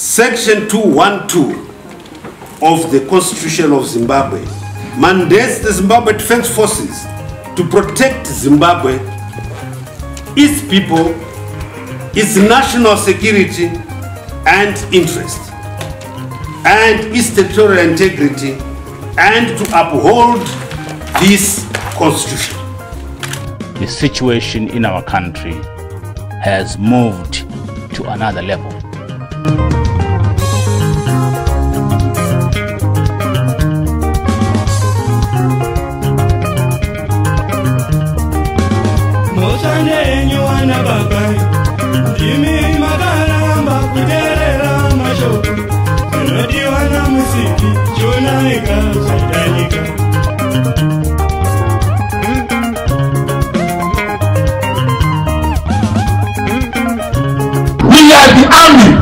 Section 212 of the Constitution of Zimbabwe mandates the Zimbabwe Defense Forces to protect Zimbabwe, its people, its national security and interest, and its territorial integrity, and to uphold this Constitution. The situation in our country has moved to another level. We are the army.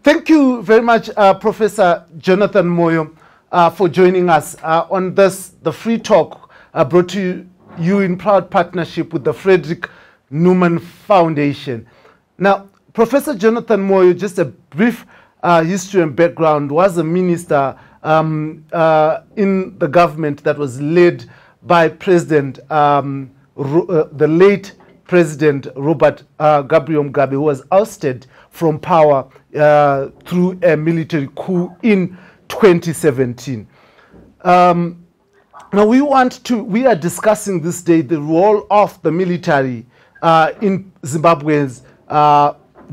Thank you very much, Professor Jonathan Moyo, for joining us on this, the Free Talk, brought to you in proud partnership with the Frederick Newman Foundation. Now, Professor Jonathan Moyo, just a brief history and background, was a minister in the government that was led by President, the late President Robert Gabriel Mugabe, who was ousted from power through a military coup in 2017. Now we are discussing this day the role of the military in Zimbabwe's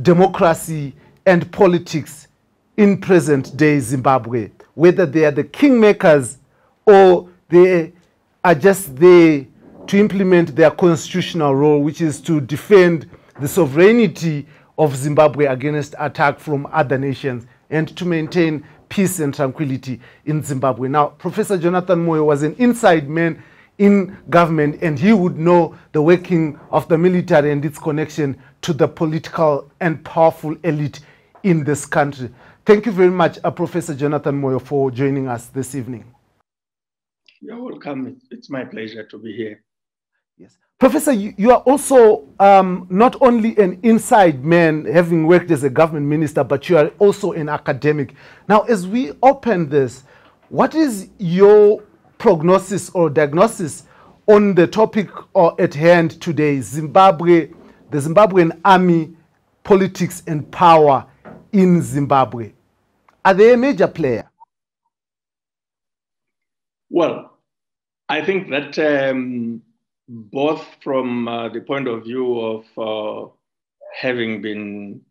democracy and politics in present day Zimbabwe, whether they are the kingmakers or they are just there to implement their constitutional role, which is to defend the sovereignty of Zimbabwe against attack from other nations and to maintain peace and tranquility in Zimbabwe. Now, Professor Jonathan Moyo was an inside man in government, and he would know the working of the military and its connection to the political and powerful elite in this country. Thank you very much, Professor Jonathan Moyo, for joining us this evening. You're welcome. It's my pleasure to be here. Yes. Professor, you are also not only an inside man, having worked as a government minister, but you are also an academic. Now, as we open this, what is your prognosis or diagnosis on the topic at hand today, Zimbabwe, the Zimbabwean army, politics and power in Zimbabwe? Are they a major player? Well, I think that both from the point of view of having been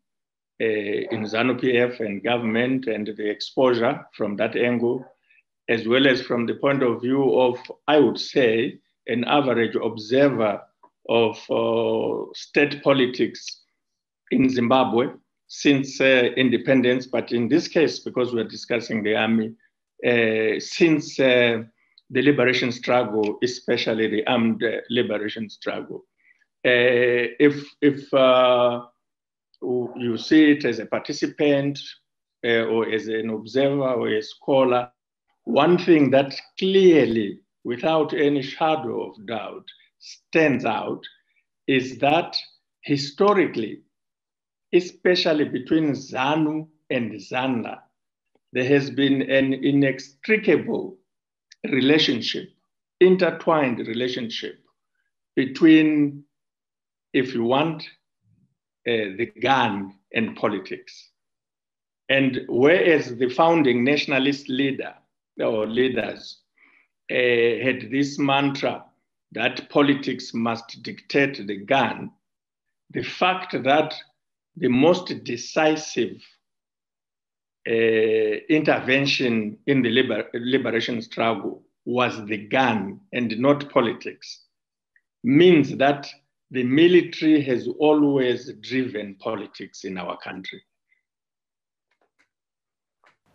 in Zanu PF and government and the exposure from that angle, as well as from the point of view of, I would say, an average observer of state politics in Zimbabwe since independence, but in this case, because we're discussing the army, since the liberation struggle, especially the armed liberation struggle. If you see it as a participant or as an observer or a scholar, one thing that clearly, without any shadow of doubt, stands out is that historically, especially between ZANU and ZANLA, there has been an inextricable relationship, intertwined relationship between, if you want, the gun and politics. And whereas the founding nationalist leader or leaders had this mantra that politics must dictate the gun, the fact that the most decisive intervention in the liberation struggle was the gun and not politics means that the military has always driven politics in our country.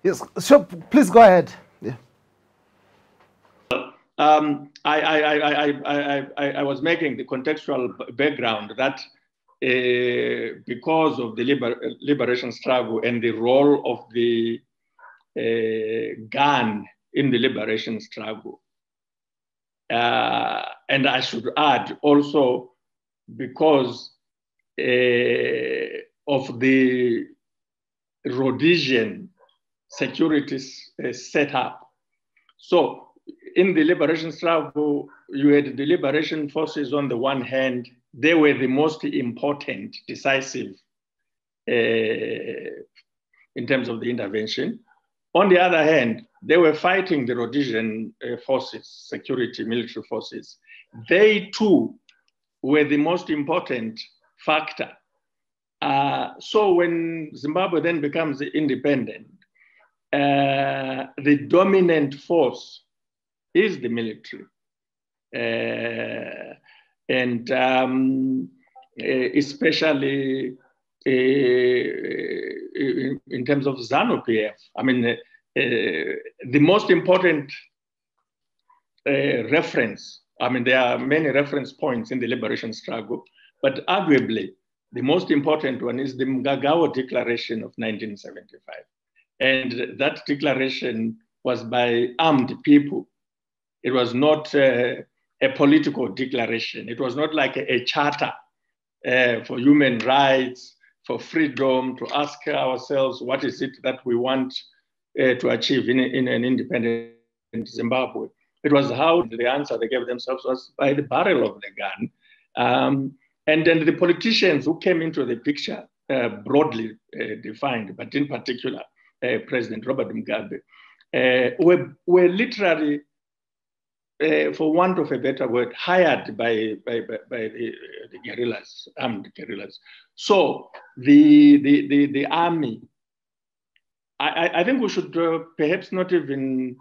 Yes, sure, please go ahead. Yeah. I was making the contextual background that because of the liberation struggle and the role of the gun in the liberation struggle, and I should add also because of the Rhodesian security setup. So in the liberation struggle, you had the liberation forces on the one hand. They were the most important, decisive in terms of the intervention. On the other hand, they were fighting the Rhodesian forces, security, military forces. They too were the most important factor. So when Zimbabwe then becomes independent, the dominant force is the military. And especially in terms of Zanu PF, I mean, the most important reference, I mean, there are many reference points in the liberation struggle, but arguably the most important one is the Mungagawa Declaration of 1975. And that declaration was by armed people. It was not a political declaration. It was not like a charter for human rights, for freedom, to ask ourselves what is it that we want to achieve in an independent Zimbabwe. It was how the answer they gave themselves was by the barrel of the gun. And then the politicians who came into the picture, broadly defined, but in particular, President Robert Mugabe, were literally, for want of a better word, hired by the guerrillas, armed guerrillas. So the army, I think we should perhaps not even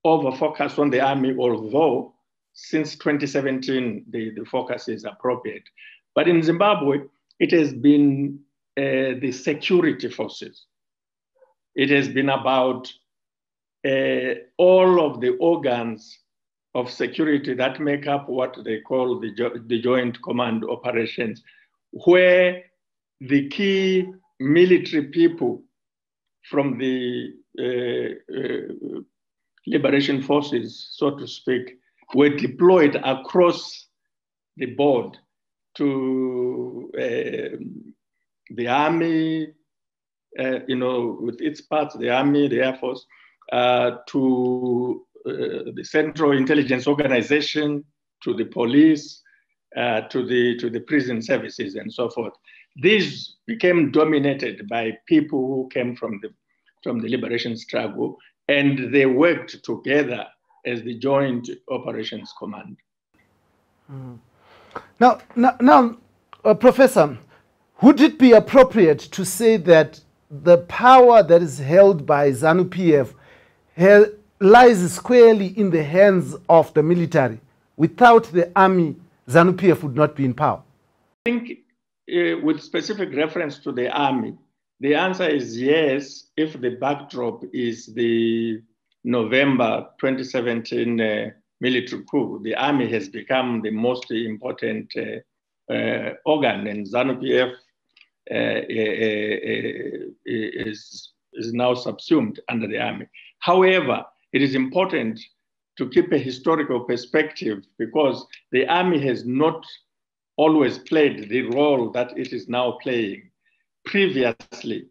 over-focus on the army, although since 2017, the focus is appropriate. But in Zimbabwe, it has been the security forces. It has been about all of the organs of security that make up what they call the Joint Command Operations, where the key military people from the liberation forces, so to speak, were deployed across the board to the army, with its parts, the army, the Air Force, to the Central Intelligence Organization, to the police, to the prison services, and so forth. These became dominated by people who came from the liberation struggle, and they worked together as the Joint Operations Command. Now, Professor, would it be appropriate to say that the power that is held by Zanu PF lies squarely in the hands of the military? Without the army, Zanu PF would not be in power. I think with specific reference to the army, the answer is yes, if the backdrop is the November 2017 military coup. The army has become the most important organ, and Zanu PF is now subsumed under the army. However, it is important to keep a historical perspective because the army has not always played the role that it is now playing. Previously,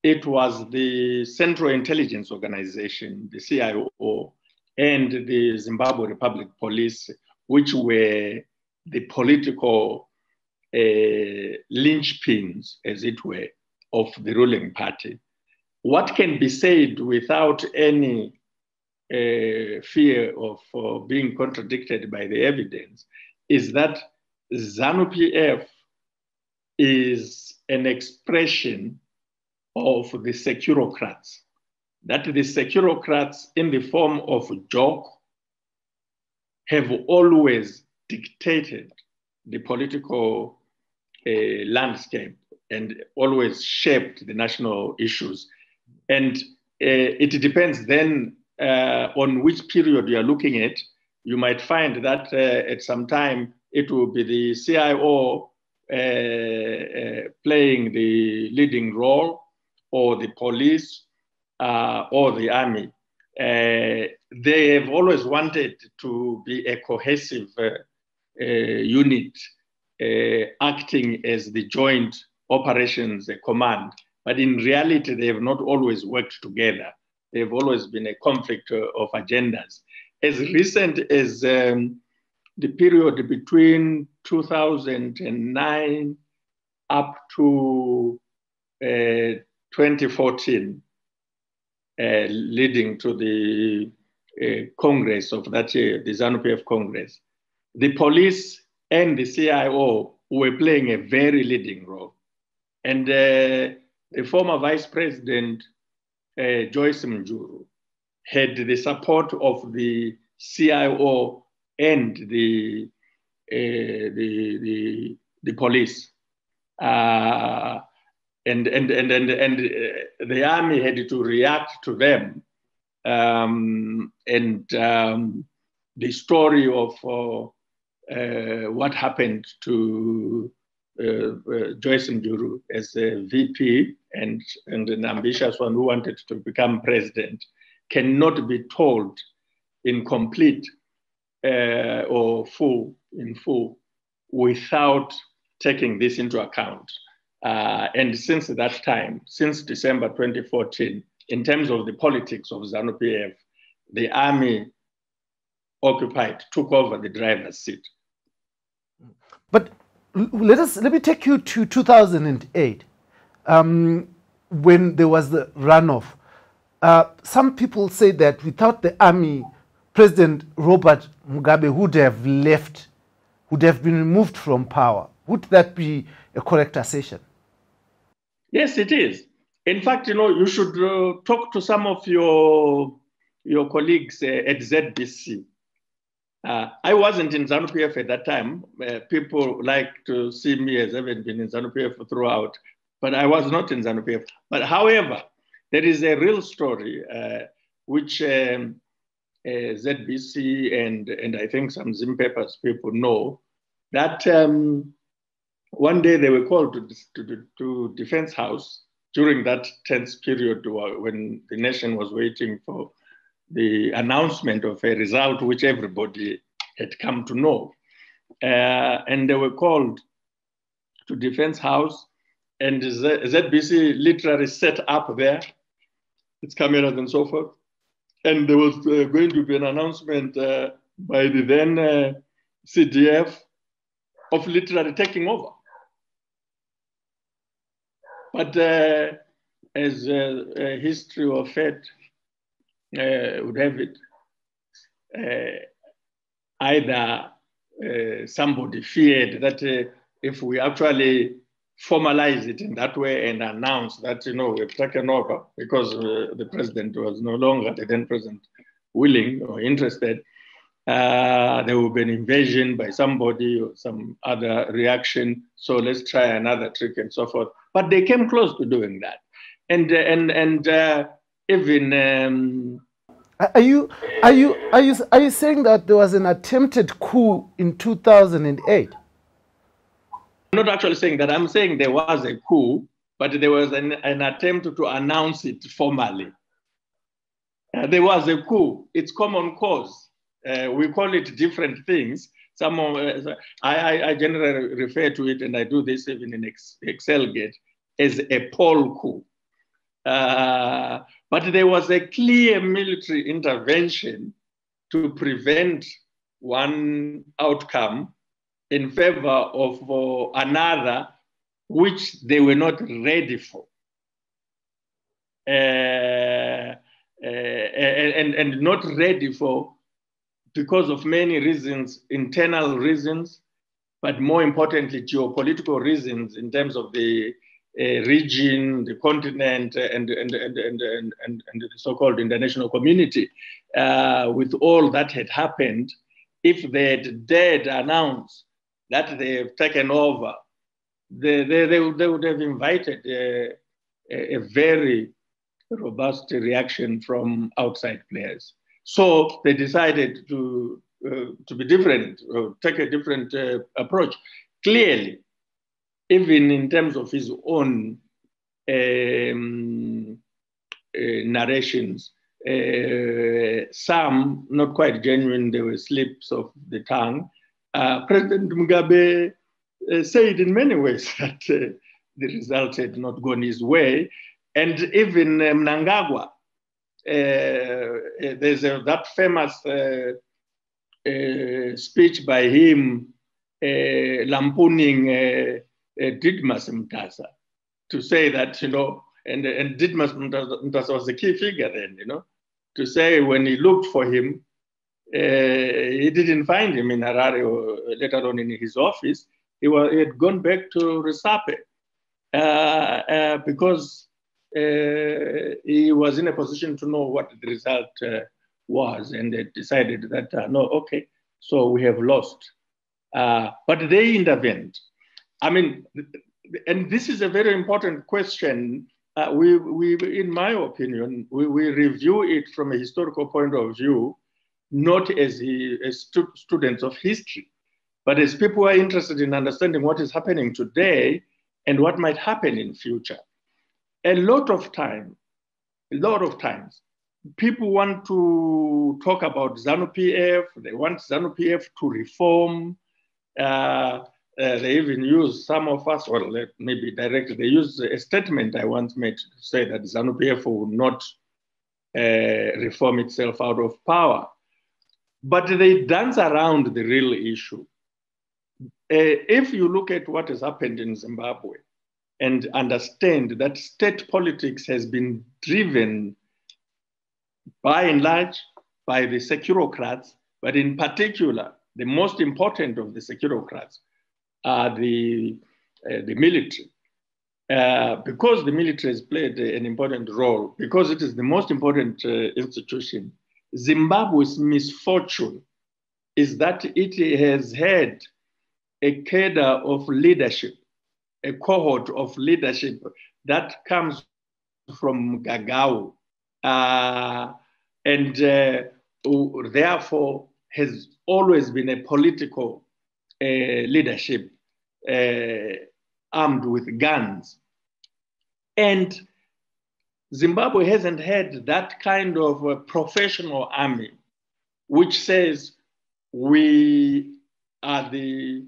it was the Central Intelligence Organization, the CIO, and the Zimbabwe Republic Police, which were the political linchpins, as it were, of the ruling party. what can be said without any fear of being contradicted by the evidence is that Zanu PF is an expression of the securocrats, that the securocrats in the form of Jock have always dictated the political landscape and always shaped the national issues. And it depends then on which period you are looking at. You might find that at some time it will be the CIO playing the leading role, or the police, or the army. They have always wanted to be a cohesive unit acting as the joint operations command. But in reality, they have not always worked together. They've always been a conflict of agendas. As recent as the period between 2009 up to 2014, leading to the Congress of that year, the Zanu PF Congress, the police and the CIO were playing a very leading role. And the former Vice President, Joyce Mjuru, had the support of the CIO and the police. And the army had to react to them. The story of what happened to Joyce Mjuru as a VP and an ambitious one who wanted to become president cannot be told in complete or in full without taking this into account. And since that time, since December 2014, in terms of the politics of Zanu PF, the army took over the driver's seat. But let me take you to 2008, when there was the runoff. Some people say that without the army, President Robert Mugabe would have left, would have been removed from power. Would that be a correct assertion? Yes, it is. In fact, you should talk to some of your colleagues at ZBC. I wasn't in Zanu PF at that time. People like to see me as having been in Zanu PF throughout, but I was not in Zanu PF. But however, there is a real story which ZBC and I think some Zim papers people know, that one day they were called to Defense House during that tense period when the nation was waiting for the announcement of a result which everybody had come to know. And they were called to Defense House, and ZBC literally set up there, its cameras and so forth. And there was going to be an announcement by the then CDF of literally taking over. But as a history of fate would have it, either somebody feared that if we actually formalize it in that way and announce that, we've taken over, because the president was no longer, the then president, willing or interested, there will be an invasion by somebody or some other reaction. So let's try another trick and so forth. But they came close to doing that. And even are you saying that there was an attempted coup in 2008? I'm not actually saying that. I'm saying there was a coup, but there was an attempt to announce it formally. There was a coup. It's common cause. We call it different things. I generally refer to it, and I do this even in Excelgate, as a poll coup. But there was a clear military intervention to prevent one outcome in favor of another, which they were not ready for. and not ready for, because of many reasons, internal reasons, but more importantly, geopolitical reasons in terms of the region, the continent, and the so-called international community. With all that had happened, if they had dared announce that they have taken over, they would have invited a very robust reaction from outside players. So they decided to be different, take a different approach. Clearly, even in terms of his own narrations, some not quite genuine, there were slips of the tongue. President Mugabe said in many ways that the result had not gone his way. And even Mnangagwa, there's that famous speech by him lampooning Didmas Mtasa, to say that, you know, and Didmas Mtasa was the key figure then, you know, to say when he looked for him, he didn't find him in Harare or later on in his office. He had gone back to Resape because he was in a position to know what the result was, and they decided that, no, okay, so we have lost. But they intervened. I mean, and this is a very important question. We in my opinion, we review it from a historical point of view, not as students of history, but as people who are interested in understanding what is happening today and what might happen in future. A lot of times, people want to talk about Zanu PF. They want Zanu PF to reform. They even use, some of us, or maybe directly, they use a statement I once made to say that Zanu PF will not reform itself out of power. But they dance around the real issue. If you look at what has happened in Zimbabwe and understand that state politics has been driven by and large by the securocrats, but in particular, the most important of the securocrats are the military. Because the military has played an important role, because it is the most important institution, Zimbabwe's misfortune is that it has had a cadre of leadership, a cohort of leadership that comes from Mungagawa, and therefore has always been a political leadership armed with guns. And Zimbabwe hasn't had that kind of a professional army, which says we are the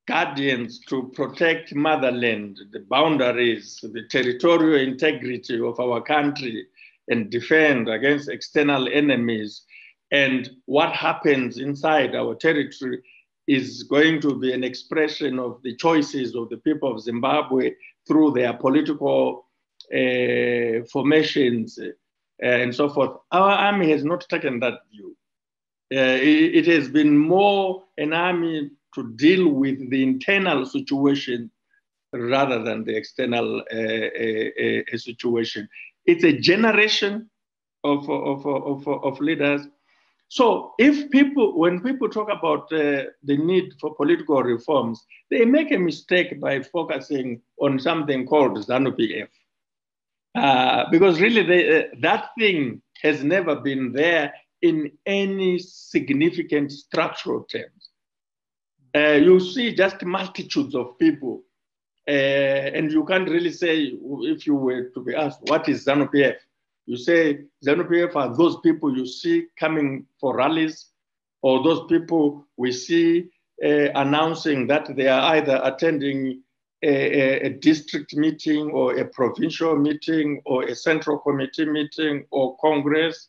guardians to protect motherland, the boundaries, the territorial integrity of our country, and defend against external enemies. And what happens inside our territory is going to be an expression of the choices of the people of Zimbabwe through their political formations and so forth. Our army has not taken that view. It has been more an army to deal with the internal situation rather than the external situation. It's a generation of leaders. So when people talk about the need for political reforms, they make a mistake by focusing on something called Zanu PF. Because really that thing has never been there in any significant structural terms. You see just multitudes of people, and you can't really say, if you were to be asked, what is Zanu PF? You say Zanu PF are those people you see coming for rallies, or those people we see announcing that they are either attending a district meeting or a provincial meeting or a central committee meeting or Congress,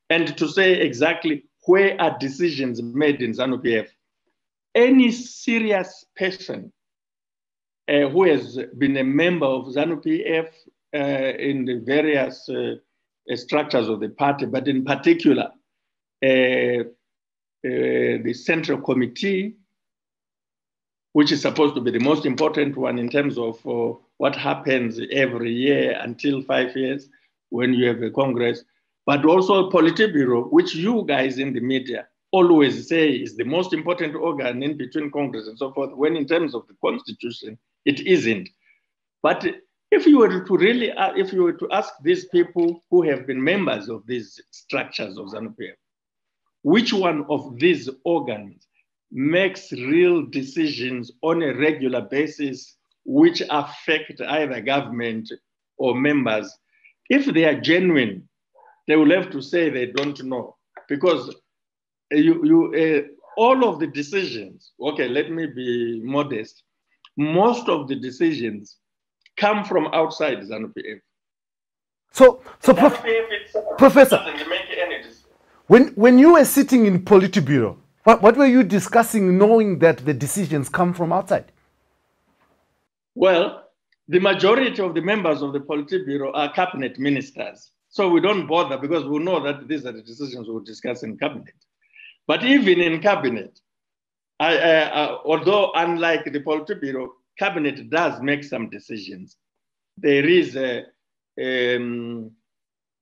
and to say exactly where are decisions made in Zanu PF. Any serious person who has been a member of Zanu PF in the various structures of the party, but in particular, the Central Committee, which is supposed to be the most important one in terms of what happens every year until 5 years when you have a Congress, but also Politburo, which you guys in the media always say is the most important organ in between Congress and so forth, when in terms of the Constitution, it isn't. But if you were to ask these people who have been members of these structures of Zanu PF, which one of these organs makes real decisions on a regular basis which affect either government or members? If they are genuine, they will have to say they don't know, because all of the decisions, okay, let me be modest, most of the decisions come from outside Zanu PF. So Professor, doesn't make any decision. When you were sitting in Politburo, what were you discussing knowing that the decisions come from outside? Well, the majority of the members of the Politburo are cabinet ministers. So we don't bother because we know that these are the decisions we'll discuss in cabinet. But even in cabinet, although unlike the Politburo, cabinet does make some decisions. There is a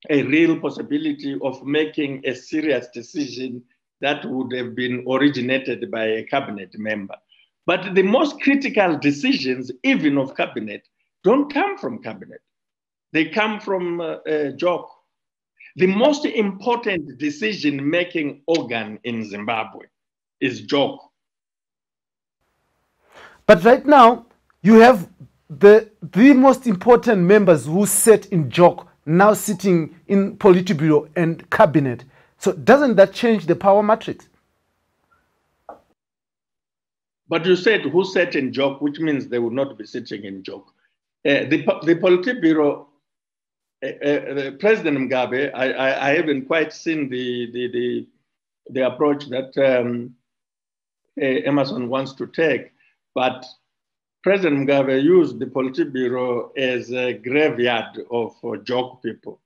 real possibility of making a serious decision that would have been originated by a cabinet member. But the most critical decisions, even of cabinet, don't come from cabinet. They come from JOC. The most important decision-making organ in Zimbabwe is JOC. But right now, you have the most important members who sat in JOC now sitting in Politburo and cabinet. So doesn't that change the power matrix? But you said who sat in JOC, which means they would not be sitting in JOC. The Politburo, President Mugabe, I haven't quite seen the approach that Emerson wants to take, but President Mugabe used the Politburo as a graveyard of JOC people.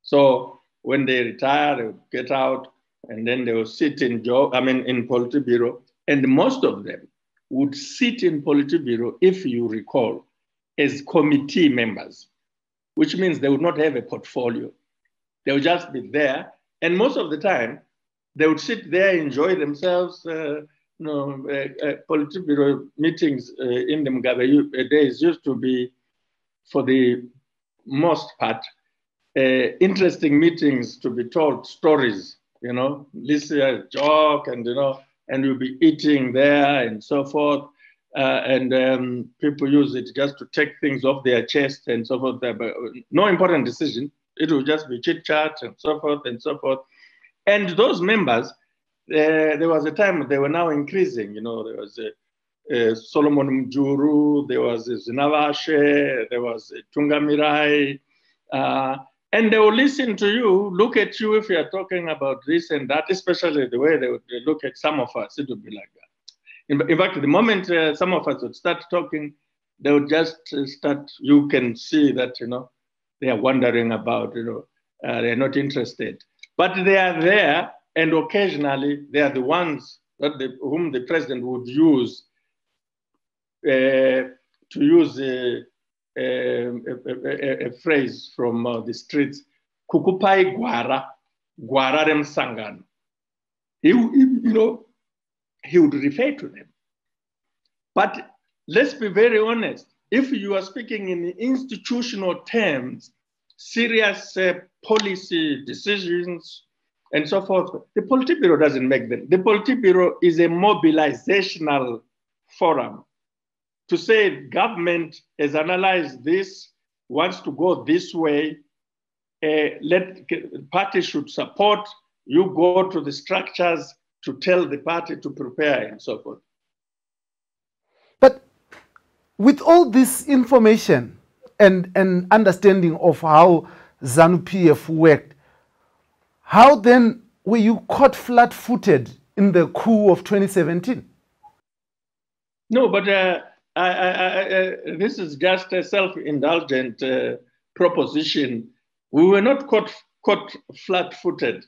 So when they retire, they would get out, and then they will sit in Politburo, and most of them would sit in Politburo, if you recall, as committee members, which means they would not have a portfolio. They would just be there, and most of the time, they would sit there, enjoy themselves. Politburo meetings in the Mugabe days used to be, for the most part, interesting meetings to be told stories, listen, joke, and you'll be eating there and so forth. And people use it just to take things off their chest and so forth. But no important decision. It will just be chit chat and so forth and so forth. And those members, there was a time they were now increasing. There was Solomon Mjuru, there was Zinavashe, there was Tungamirai, and they will listen to you, look at you if you are talking about this and that, especially the way they would look at some of us. It would be like that. In fact, the moment some of us would start talking, they would just start, you can see that, they are wondering about, they're not interested. But they are there, and occasionally they are the ones whom the president would use to use a phrase from the streets, kukupai gwara rem sangano. He would refer to them. But let's be very honest. If you are speaking in institutional terms, serious policy decisions and so forth, the Politburo doesn't make them. The Politburo is a mobilizational forum to say government has analyzed this, wants to go this way, party should support, you go to the structures to tell the party to prepare and so forth. But with all this information and understanding of how Zanu PF worked, how then were you caught flat-footed in the coup of 2017? No, but this is just a self-indulgent proposition, we were not caught flat-footed.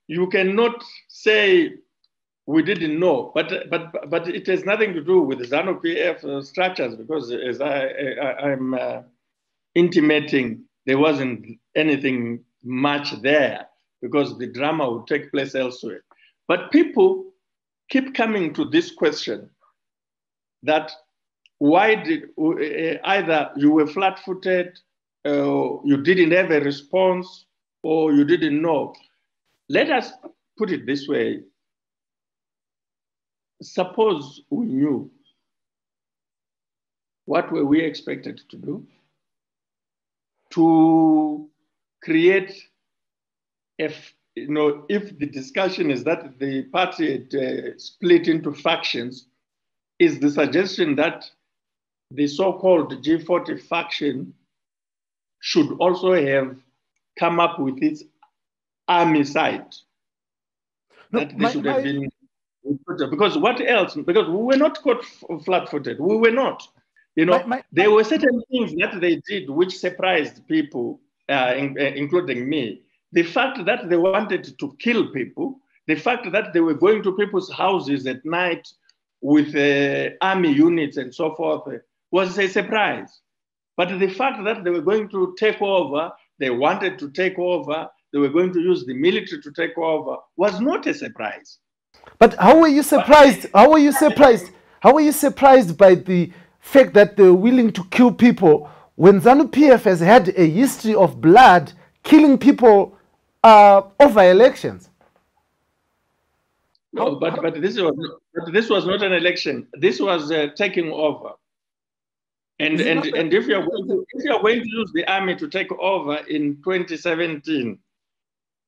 You cannot say we didn't know, but it has nothing to do with the Zanu PF structures, because as I'm intimating, there wasn't anything much there, because the drama would take place elsewhere. But people keep coming to this question that why did either you were flat-footed, you didn't have a response, or you didn't know. Let us put it this way. Suppose we knew, what were we expected to do? To create, if the discussion is that the party had split into factions, is the suggestion that the so-called G40 faction should also have come up with its army side? No, that they should have been. Because what else? Because we were not caught flat-footed. We were not. There were certain things that they did which surprised people, including me. The fact that they wanted to kill people, the fact that they were going to people's houses at night with army units and so forth was a surprise. But the fact that they were going to take over, they wanted to take over, they were going to use the military to take over, was not a surprise. But how were you surprised? How were you surprised? How were you surprised by the fact that they were willing to kill people when Zanu PF has had a history of blood killing people over elections? No, but this was not an election. This was taking over. And if you are going to use the army to take over in 2017,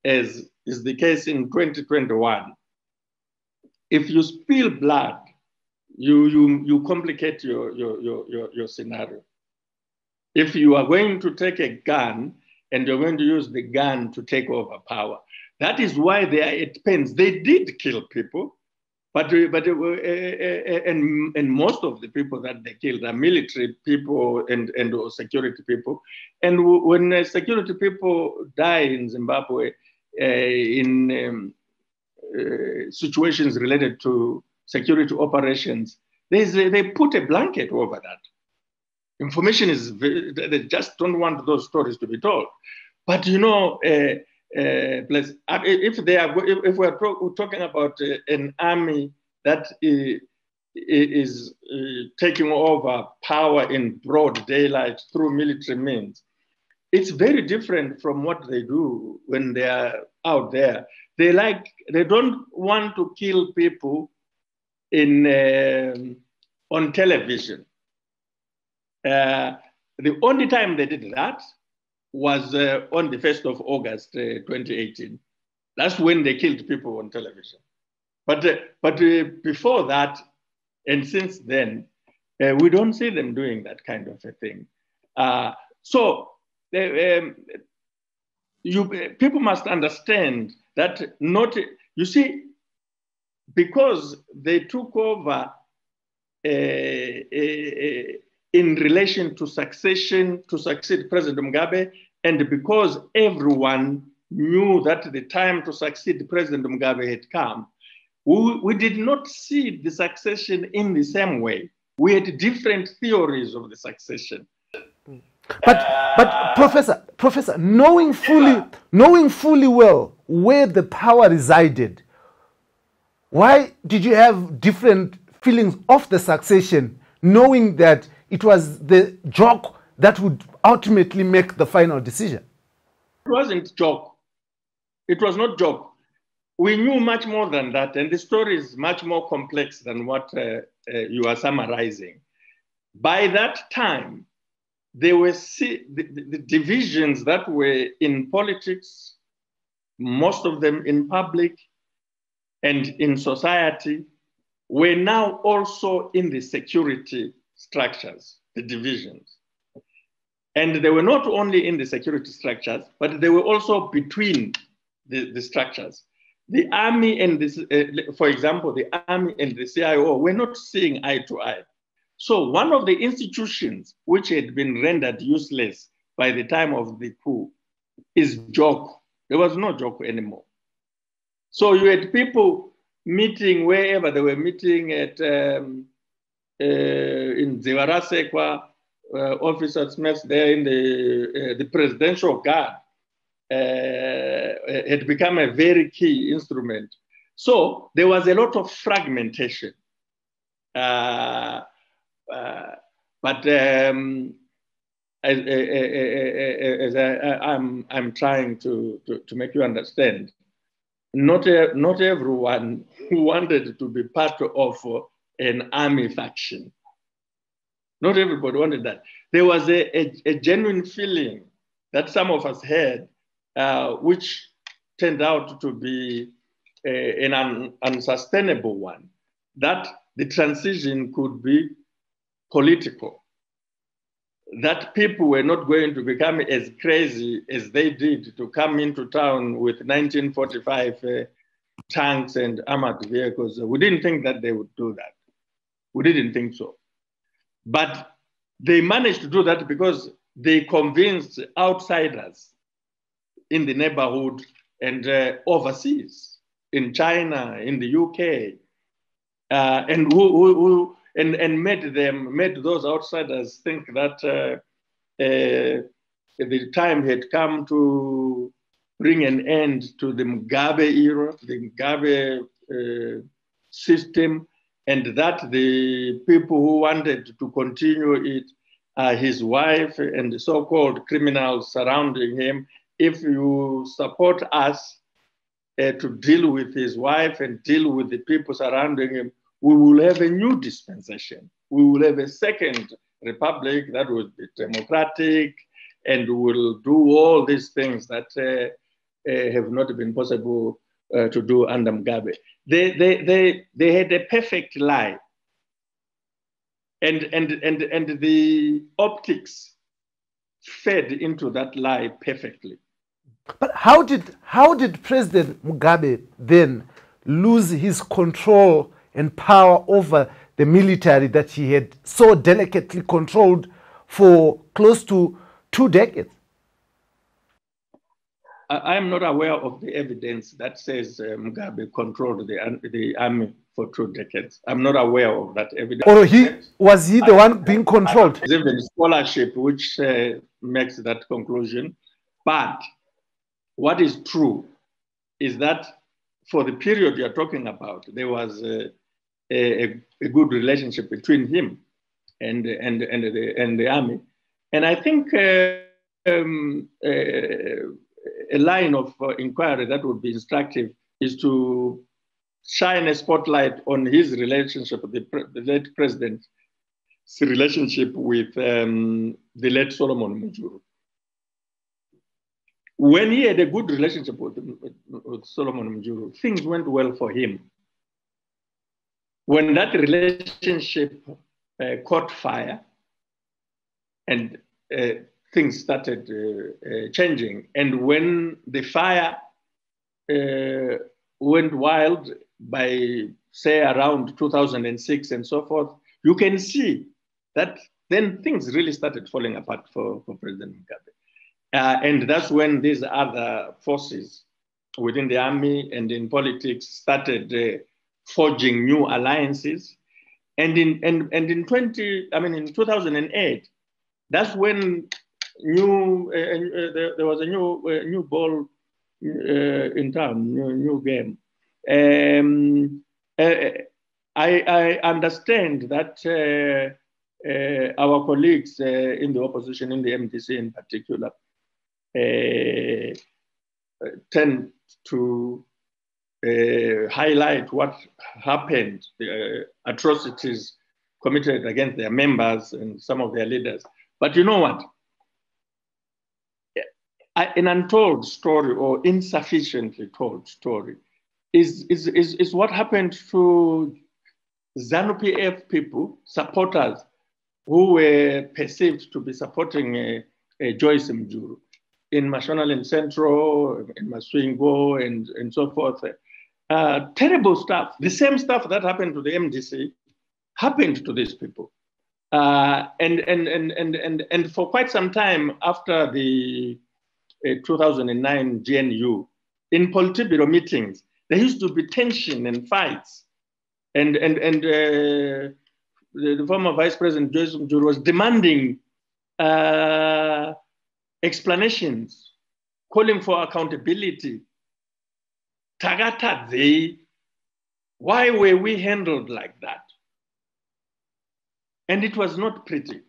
as is the case in 2021, if you spill blood, you complicate your scenario. If you are going to take a gun and you're going to use the gun to take over power, that is why they are at pains. They did kill people, but and most of the people that they killed are military people and security people. And when security people die in Zimbabwe in situations related to security operations, they put a blanket over that. Information is, they just don't want those stories to be told. But if we're talking about an army that is taking over power in broad daylight through military means, it's very different from what they do when they are out there. They don't want to kill people on television. The only time they did that was on the 1st of August 2018. That's when they killed people on television. But before that, and since then, we don't see them doing that kind of a thing. People must understand that because they took over in relation to succession, to succeed President Mugabe, and because everyone knew that the time to succeed President Mugabe had come, we did not see the succession in the same way. We had different theories of the succession. But Professor, knowing fully well where the power resided, why did you have different feelings of the succession, knowing that it was the joke that would ultimately make the final decision? It wasn't joke. It was not joke. We knew much more than that, and the story is much more complex than what you are summarizing. By that time, there were the divisions that were in politics, most of them in public and in society, were now also in the security structures, the divisions. And they were not only in the security structures, but they were also between the structures. The army and for example, the army and the CIO were not seeing eye to eye. So one of the institutions which had been rendered useless by the time of the coup is joke. There was no joke anymore. So you had people meeting wherever they were meeting at in Zivarasekwa, officers met there in the presidential guard had become a very key instrument. So there was a lot of fragmentation. But as I'm trying to make you understand, not everyone who wanted to be part of an army faction. Not everybody wanted that. There was a genuine feeling that some of us had, which turned out to be an unsustainable one, that the transition could be political, that people were not going to become as crazy as they did to come into town with 1945 tanks and armored vehicles. We didn't think that they would do that. We didn't think so. But they managed to do that because they convinced outsiders in the neighborhood and overseas, in China, in the UK, and made those outsiders think that the time had come to bring an end to the Mugabe era, the Mugabe system, and that the people who wanted to continue it, his wife and the so-called criminals surrounding him, if you support us to deal with his wife and deal with the people surrounding him, we will have a new dispensation. We will have a second republic that will be democratic and will do all these things that have not been possible to do under Mugabe. They had a perfect lie. And the optics fed into that lie perfectly. But how did President Mugabe then lose his control and power over the military that he had so delicately controlled for close to 2 decades? I am not aware of the evidence that says Mugabe controlled the army for 2 decades. I'm not aware of that evidence. Or was he the one being controlled? There's even scholarship which makes that conclusion. But what is true is that for the period you're talking about, there was a good relationship between him and the army. And I think a line of inquiry that would be instructive is to shine a spotlight on his relationship, the late president's relationship with the late Solomon Mujuru. When he had a good relationship with Solomon Mujuru, things went well for him. When that relationship caught fire and things started changing, and when the fire went wild by, say, around 2006 and so forth, you can see that then things really started falling apart for President Mugabe. And that's when these other forces within the army and in politics started forging new alliances. And in 2008, that's when there was a new ball in town, new game. I understand that our colleagues in the opposition, in the MDC in particular, tend to highlight what happened, the atrocities committed against their members and some of their leaders. But you know what? An untold story or insufficiently told story is what happened to Zanu PF people, supporters who were perceived to be supporting Joyce Mjuru in Mashonaland Central, in Maswingo, and so forth. Terrible stuff. The same stuff that happened to the MDC happened to these people. And for quite some time after the 2009 GNU, in Politburo meetings, there used to be tension and fights. And the former Vice President Joyce Mujuru was demanding explanations, calling for accountability. Tagatadze, why were we handled like that? And it was not pretty.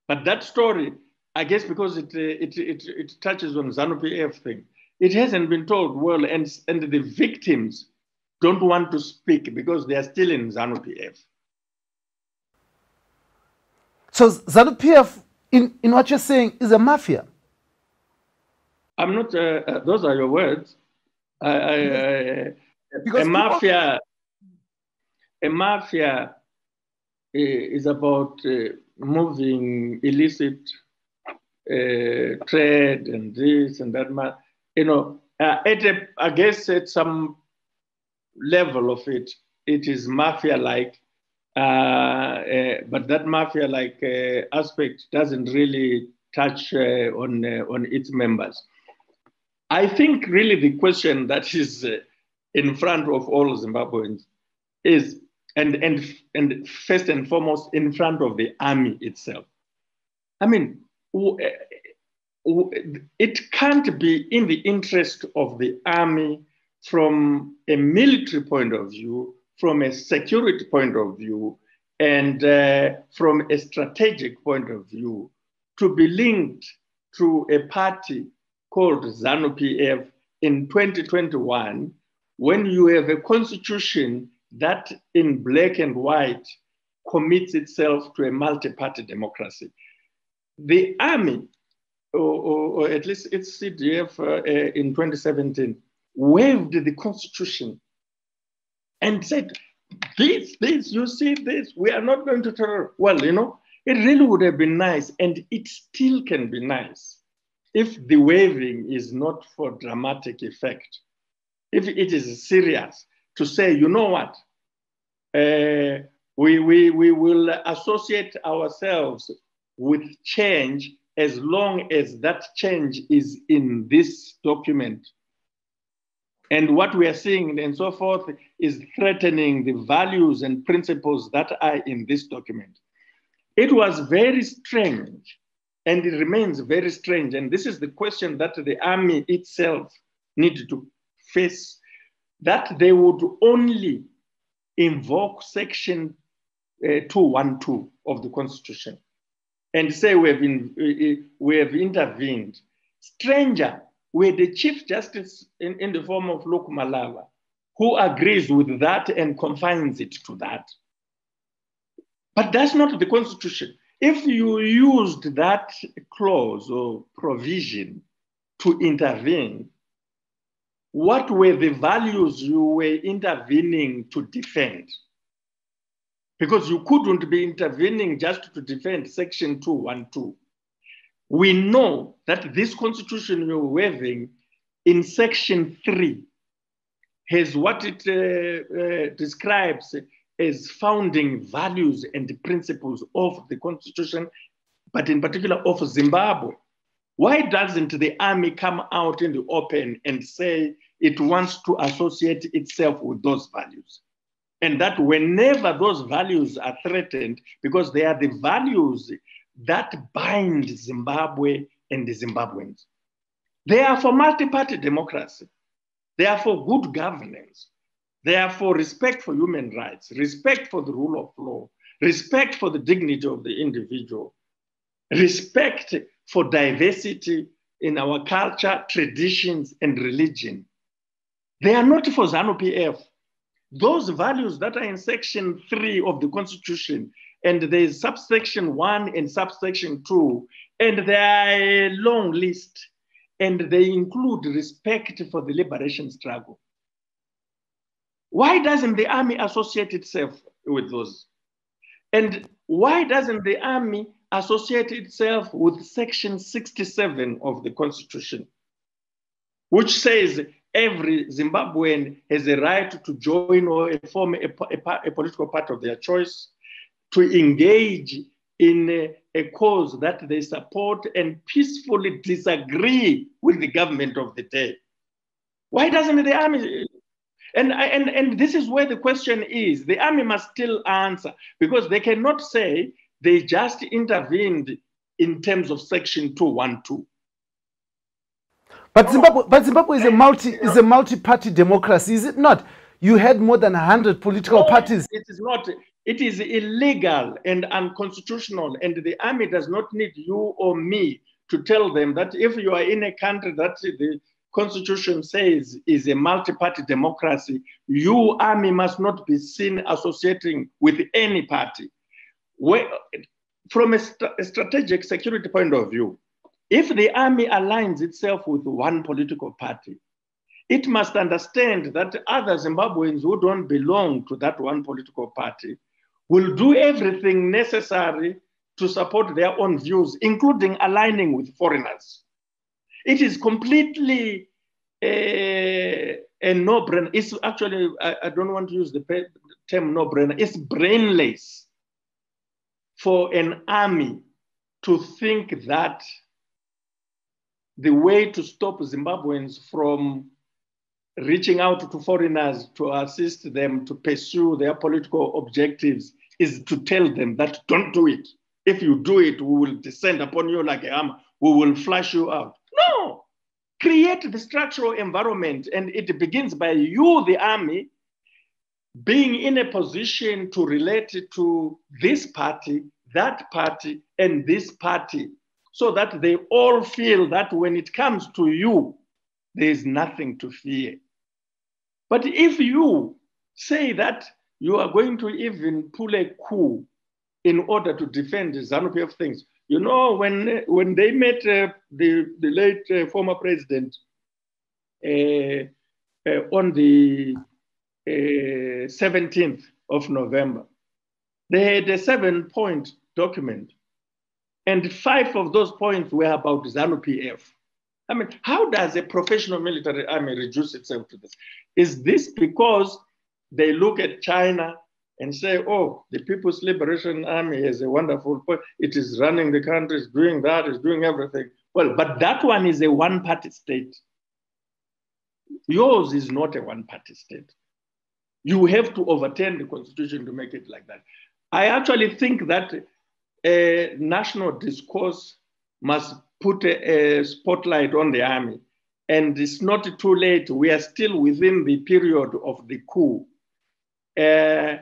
But that story, I guess because it touches on Zanu PF thing, it hasn't been told well, and the victims don't want to speak because they are still in Zanu PF. So Zanu PF, in what you're saying, is a mafia. I'm not, those are your words. A mafia is about moving illicit trade and this and that. You know, I guess at some level of it, it is mafia-like, but that mafia-like aspect doesn't really touch on its members. I think really the question that is in front of all Zimbabweans is, and first and foremost, in front of the army itself. I mean, it can't be in the interest of the army from a military point of view, from a security point of view, and from a strategic point of view, to be linked to a party called Zanu PF in 2021, when you have a constitution that in black and white commits itself to a multi-party democracy. The army, or at least its CDF in 2017, waived the constitution and said, this, you see this, we are not going to terror. Well, you know, it really would have been nice, and it still can be nice, if the waiving is not for dramatic effect, if it is serious, to say, you know what, we will associate ourselves with change as long as that change is in this document. And what we are seeing and so forth is threatening the values and principles that are in this document. It was very strange, and it remains very strange. And this is the question that the army itself needed to face, that they would only invoke section 212 of the Constitution and say we have intervened. Stranger, where the Chief Justice in the form of Luke Malava, who agrees with that and confines it to that. But that's not the Constitution. If you used that clause or provision to intervene, what were the values you were intervening to defend? Because you couldn't be intervening just to defend section 212. We know that this constitution you're waiving in section 3 has what it describes as founding values and principles of the constitution, but in particular of Zimbabwe. Why doesn't the army come out in the open and say it wants to associate itself with those values? And that whenever those values are threatened, because they are the values that bind Zimbabwe and the Zimbabweans. They are for multi-party democracy. They are for good governance. They are for respect for human rights, respect for the rule of law, respect for the dignity of the individual, respect for diversity in our culture, traditions, and religion. They are not for Zanu PF. Those values that are in section 3 of the Constitution, and there is subsection 1 and subsection 2, and they are a long list, and they include respect for the liberation struggle. Why doesn't the army associate itself with those? And why doesn't the army associate itself with section 67 of the Constitution, which says every Zimbabwean has a right to join or form a political party of their choice, to engage in a cause that they support and peacefully disagree with the government of the day? Why doesn't the army? And this is where the question is. The army must still answer, because they cannot say they just intervened in terms of Section 212. But Zimbabwe is a multi-party democracy, is it not? You had more than 100 political parties. It is not. It is illegal and unconstitutional, and the army does not need you or me to tell them that if you are in a country that the Constitution says is a multi-party democracy, you, army, must not be seen associating with any party. From a strategic security point of view, if the army aligns itself with one political party, it must understand that other Zimbabweans who don't belong to that one political party will do everything necessary to support their own views, including aligning with foreigners. It is completely a no-brainer. It's actually, I don't want to use the term no-brainer, it's brainless for an army to think that the way to stop Zimbabweans from reaching out to foreigners to assist them to pursue their political objectives is to tell them that don't do it. If you do it, we will descend upon you like a hammer. We will flush you out. No, create the structural environment, and it begins by you, the army, being in a position to relate to this party, that party, and this party, so that they all feel that when it comes to you, there is nothing to fear. But if you say that you are going to even pull a coup in order to defend the Zanu PF things, you know, when they met the late former president on the 17th of November, they had a 7-point document, and 5 of those points were about Zanu PF. I mean, how does a professional military army reduce itself to this? Is this because they look at China and say, oh, the People's Liberation Army is a wonderful point. It is running the country, it's doing that, it's doing everything. Well, but that one is a one-party state. Yours is not a one-party state. You have to overturn the constitution to make it like that. I actually think that a national discourse must put a spotlight on the army. And it's not too late. We are still within the period of the coup. Is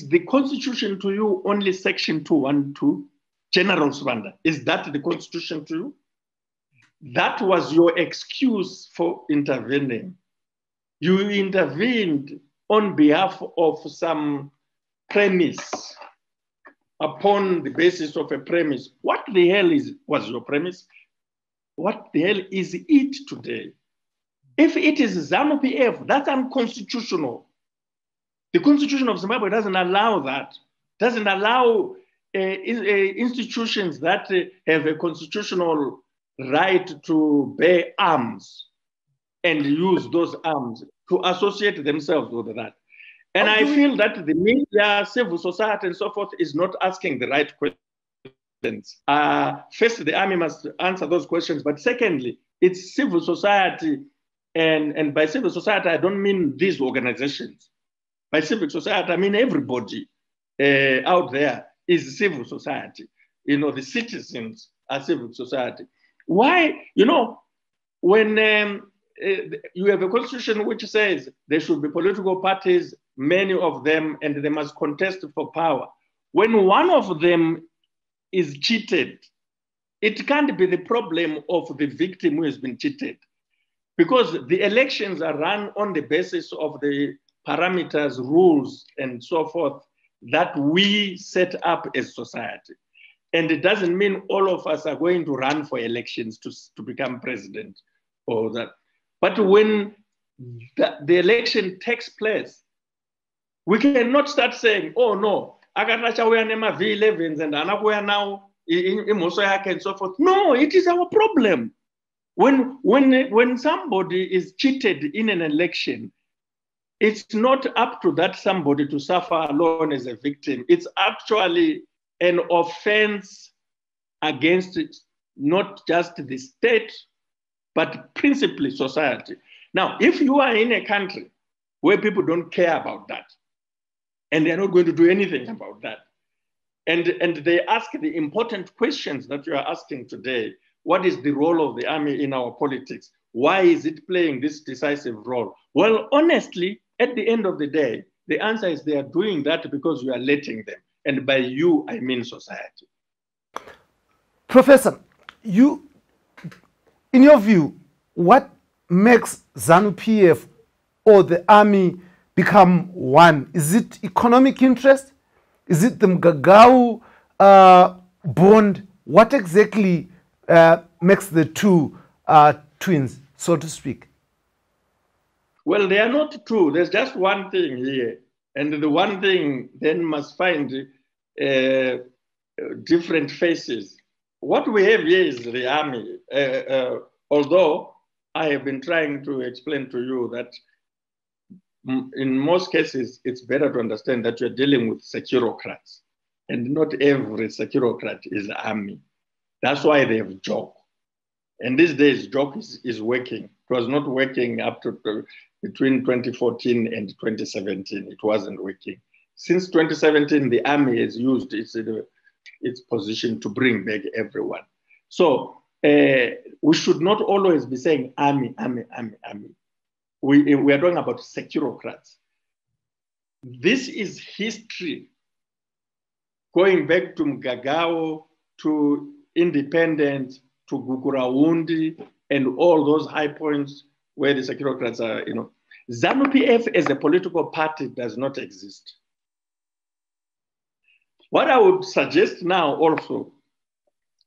the constitution to you only Section 212, General Swanda? Is that the constitution to you? That was your excuse for intervening. You intervened on behalf of some premise, upon the basis of a premise. What the hell was your premise? What the hell is it today? If it is Zanu PF, that's unconstitutional. The Constitution of Zimbabwe doesn't allow that. Doesn't allow institutions that have a constitutional right to bear arms and use those arms to associate themselves with that. And I feel that the media, civil society, and so forth is not asking the right questions. First, the army must answer those questions. But secondly, it's civil society. And by civil society, I don't mean these organizations. By civil society, I mean everybody out there is civil society. You know, the citizens are civil society. Why? You know, when you have a constitution which says there should be political parties, many of them, and they must contest for power. When one of them is cheated, it can't be the problem of the victim who has been cheated, because the elections are run on the basis of the parameters, rules, and so forth that we set up as society. And it doesn't mean all of us are going to run for elections to become president or that. But when the election takes place, we cannot start saying, oh no, V11s and now and so forth. No, it is our problem. When somebody is cheated in an election, it's not up to that somebody to suffer alone as a victim. It's actually an offense against not just the state, but principally society. Now, if you are in a country where people don't care about that, and they're not going to do anything about that, and they ask the important questions that you are asking today, what is the role of the army in our politics? Why is it playing this decisive role? Well, honestly, at the end of the day, the answer is they are doing that because you are letting them. And by you, I mean society. Professor, in your view, what makes Zanu PF or the army become one? Is it economic interest? Is it the Mungagawa bond? What exactly makes the two twins, so to speak? Well, they are not two. There's just one thing here. And the one thing then must find different faces. What we have here is the army. Although I have been trying to explain to you that in most cases, it's better to understand that you're dealing with securocrats. And not every securocrat is the army. That's why they have JOC. And these days, JOC is working. It was not working up to between 2014 and 2017. It wasn't working. Since 2017, the army has used its position to bring back everyone. So we should not always be saying army, army, army, army. We are talking about securocrats. This is history going back to Mungagawa, to independence, to Gukuraundi, and all those high points where the securocrats are, Zanu PF as a political party does not exist. What I would suggest now also,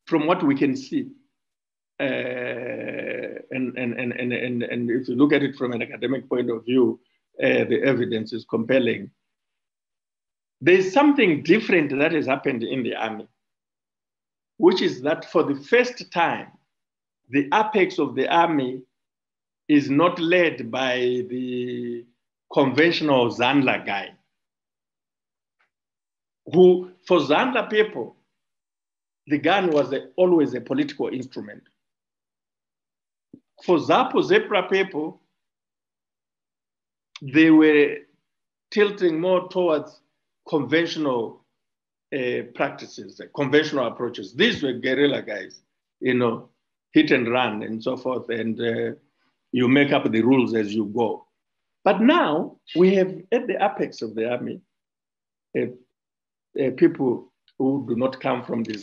from what we can see, and if you look at it from an academic point of view, the evidence is compelling. There's something different that has happened in the army, which is that for the first time, the apex of the army is not led by the conventional Zandla guy, who, for Zandla people, the gun was always a political instrument. For Zepra people, they were tilting more towards conventional practices, conventional approaches. These were guerrilla guys, hit and run and so forth, and you make up the rules as you go. But now we have at the apex of the army people who do not come from the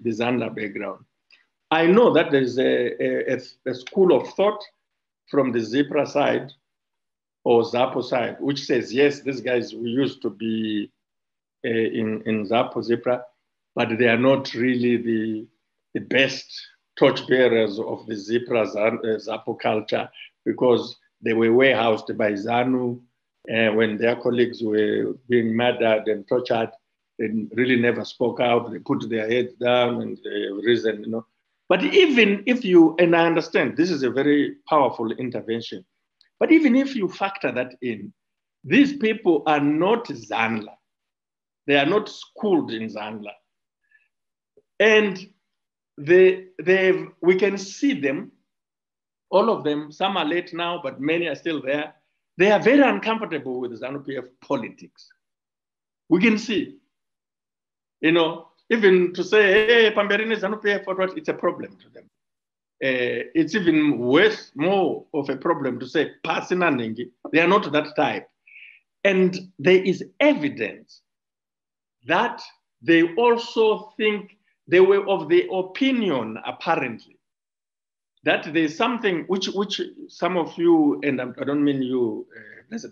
Zandla background. I know that there's a school of thought from the Zipra side or Zapo side, which says, yes, these guys we used to be in Zapo, Zipra, but they are not really the best torchbearers of the Zipra Zapo culture, because they were warehoused by Zanu when their colleagues were being murdered and tortured. They really never spoke out. They put their heads down and reasoned, But even if and I understand this is a very powerful intervention, but even if you factor that in, these people are not Zandla. They are not schooled in Zandla. And we can see them, all of them. Some are late now, but many are still there. They are very uncomfortable with Zanu PF politics. We can see, even to say, hey, Pamberini Zanu PF, it's a problem to them. It's even worse, more of a problem to say, Pasinanengi. They are not that type. And there is evidence that they also think, they were of the opinion, apparently, that there's something which some of you, and I don't mean you,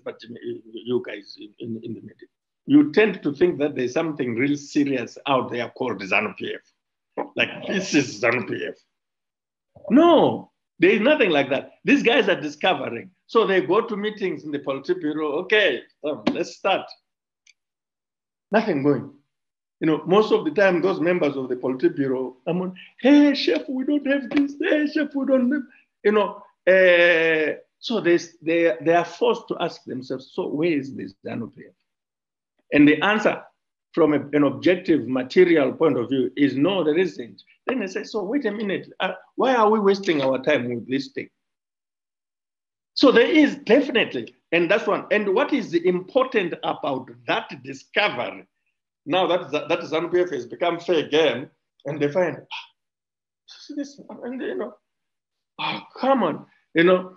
but you guys in the media, you tend to think that there's something real serious out there called Zanu PF. Like, this is Zanu PF. No, there is nothing like that. These guys are discovering. So they go to meetings in the Politburo. Okay, let's start. Nothing going. Most of the time, those members of the Politburo, I'm on, hey, chef, we don't have this. Hey, chef, we don't have, So they are forced to ask themselves, so where is this Zanu PF? And the answer from an objective material point of view is no, there isn't. Then they say, so wait a minute, why are we wasting our time with this thing? So there is definitely, and that's one. And what is important about that discovery, now that Zanu PF has become fair game, and they find, this, and you know, oh, come on, you know,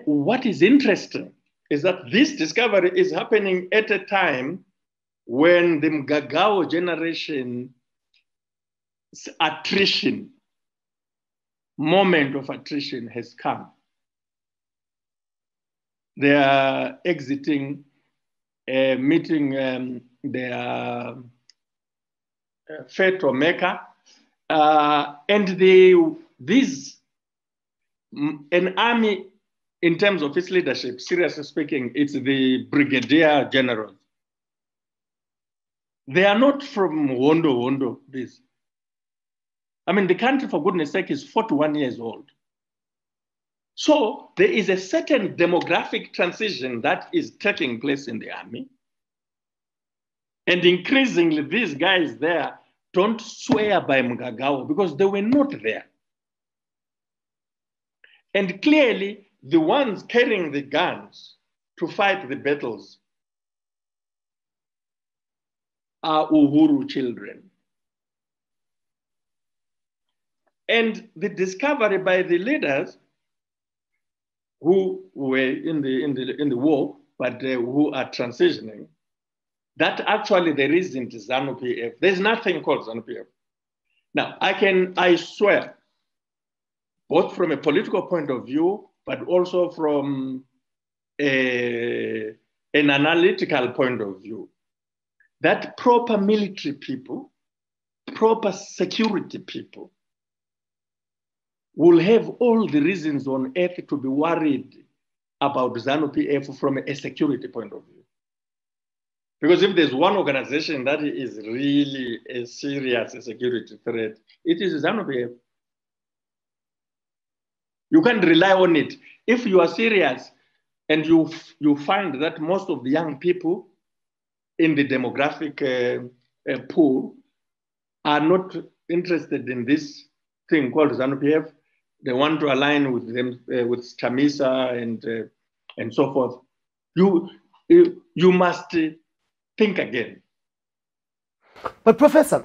what is interesting is that this discovery is happening at a time when the Mungagawa generation attrition, moment of attrition has come. They are exiting, meeting their fate or maker, and an army, in terms of its leadership, seriously speaking, it's the brigadier generals. They are not from Wondo, this. I mean, the country, for goodness sake, is 41 years old. So there is a certain demographic transition that is taking place in the army. And increasingly, these guys there don't swear by Mungagawa because they were not there. And clearly, the ones carrying the guns to fight the battles are Uhuru children. And the discovery by the leaders who were in the war, but who are transitioning, that actually there isn't Zanu PF. There's nothing called Zanu PF. Now, I swear, both from a political point of view, but also from an analytical point of view, that proper military people, proper security people, will have all the reasons on earth to be worried about Zanu PF from a security point of view. Because if there's one organization that is really a serious security threat, it is Zanu PF. You can't rely on it. If you are serious and you find that most of the young people in the demographic pool are not interested in this thing called Zanu PF, they want to align with them, with Chamisa and so forth. You must think again. But Professor,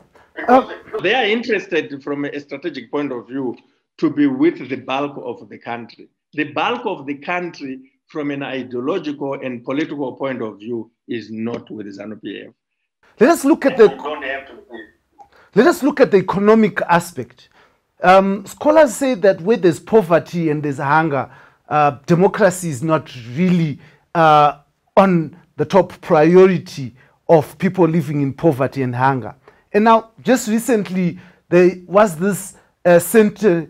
they are interested from a strategic point of view to be with the bulk of the country. The bulk of the country from an ideological and political point of view is not with Zanu PF. Let us look at the economic aspect. Scholars say that where there's poverty and there's hunger, democracy is not really on the top priority of people living in poverty and hunger. And now, just recently, there was this center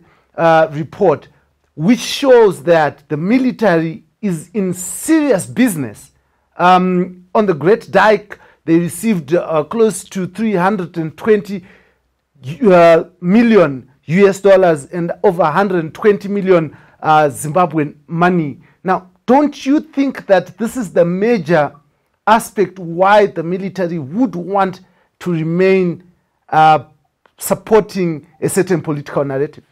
report which shows that the military is in serious business. On the Great Dyke, they received close to 320 million US dollars and over 120 million Zimbabwean money. Now, don't you think that this is the major aspect why the military would want to remain supporting a certain political narrative?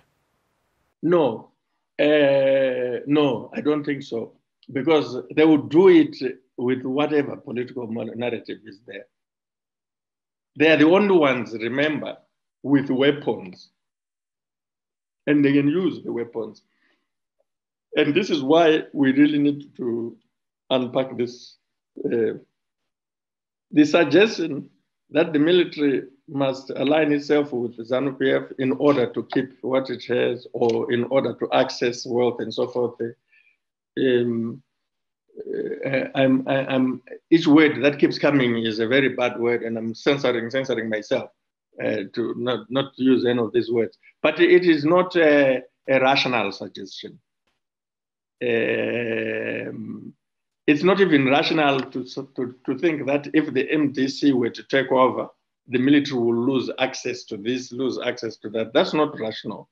No, no, I don't think so. Because they would do it with whatever political narrative is there. They are the only ones, remember, with weapons. And they can use the weapons. And this is why we really need to unpack this. The suggestion that the military must align itself with the Zanu PF in order to keep what it has or in order to access wealth and so forth. Each word that keeps coming is a very bad word, and I'm censoring myself to not use any of these words. But it is not a rational suggestion. It's not even rational to think that if the MDC were to take over, the military will lose access to this, lose access to that. That's not rational.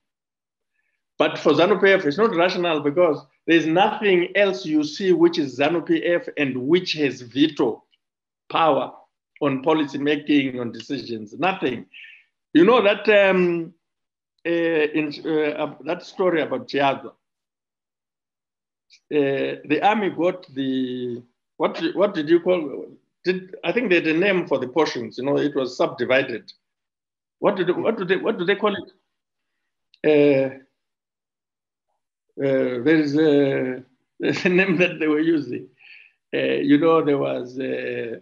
But for Zanu PF, it's not rational because there's nothing else you see which is Zanu PF and which has veto power on policy making, on decisions. Nothing. You know that that story about Chiaga. The army got the what did you call? I think they had a name for the portions. You know, it was subdivided. What do they call it? There's a name that they were using. You know, there was a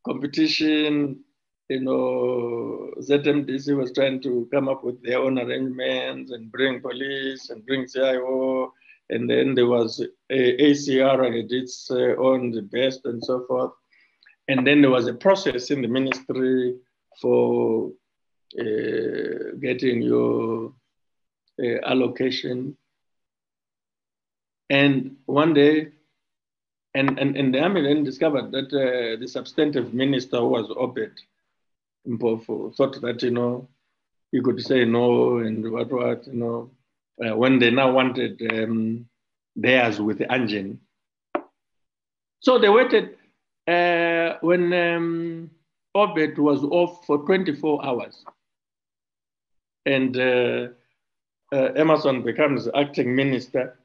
competition. You know, ZMDC was trying to come up with their own arrangements and bring police and bring CIO. And then there was ACR and its own the best and so forth. And then there was a process in the ministry for getting your allocation. And one day, and the army then discovered that the substantive minister who was Obed Mpofu thought that, you know, he could say no and what, you know, when they now wanted theirs with Anjan. So they waited when Obed was off for 24 hours. And Emerson becomes acting minister.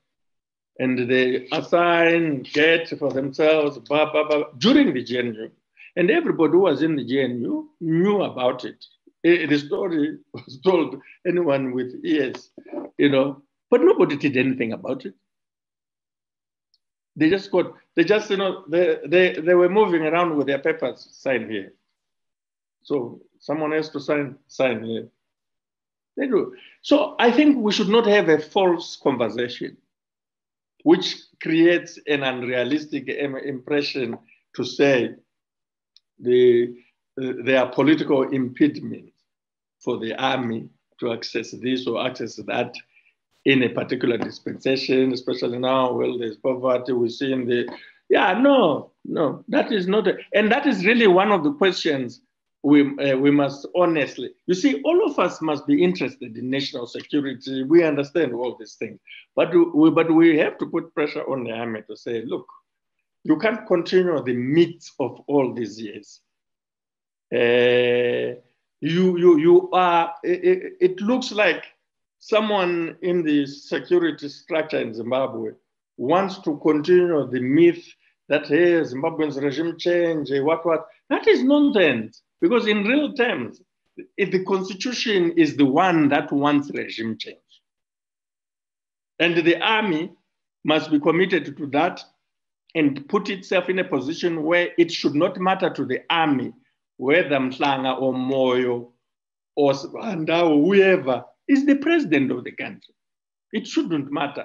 And they assign, get for themselves, during the GNU. And everybody who was in the GNU knew about it. The story was told anyone with ears, you know, but nobody did anything about it. They just, you know, they were moving around with their papers, sign here. So someone has to sign here. They do. So I think we should not have a false conversation, which creates an unrealistic impression to say there are political impediments for the army to access this or access that in a particular dispensation, especially now, well, there's poverty, we see in the, no, that is not, and that is really one of the questions we must honestly, you see, all of us must be interested in national security. We understand all these things, but we have to put pressure on the army to say, look, you can't continue the myth of all these years. You are, it looks like someone in the security structure in Zimbabwe wants to continue the myth that, hey, Zimbabweans regime change, what. That is nonsense. Because in real terms, if the constitution is the one that wants regime change, and the army must be committed to that and put itself in a position where it should not matter to the army whether Mhlanga or Moyo or Sibanda or whoever is the president of the country. It shouldn't matter.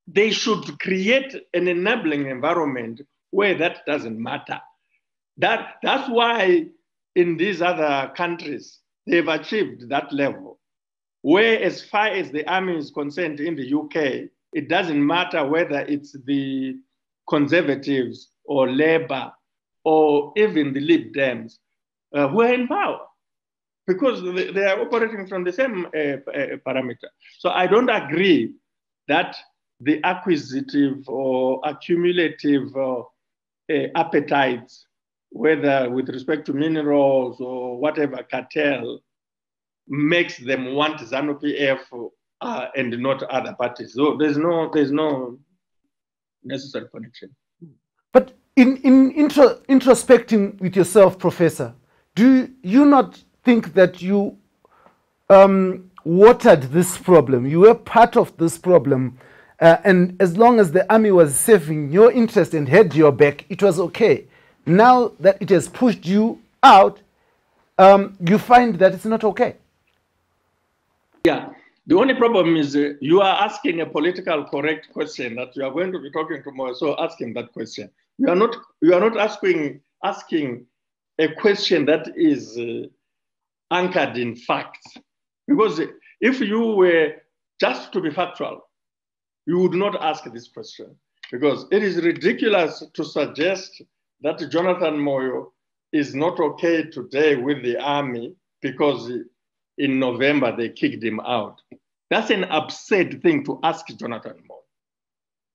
They should create an enabling environment where that doesn't matter. That's why in these other countries, they've achieved that level, where as far as the army is concerned in the UK, it doesn't matter whether it's the Conservatives or Labour or even the Lib Dems who are in power, because they are operating from the same parameter. So I don't agree that the acquisitive or accumulative appetites, whether with respect to minerals or whatever cartel, makes them want Zanu PF and not other parties. So there's no necessary connection. But in introspecting with yourself, Professor, do you not think that you watered this problem? You were part of this problem, and as long as the army was serving your interest and had your back, it was okay. Now that it has pushed you out, you find that it's not okay. Yeah, the only problem is you are asking a political correct question that you are going to be talking tomorrow. So ask him that question. You are not asking a question that is anchored in facts. Because if you were just to be factual, you would not ask this question. Because it is ridiculous to suggest that Jonathan Moyo is not okay today with the army because in November they kicked him out. That's an absurd thing to ask Jonathan Moyo.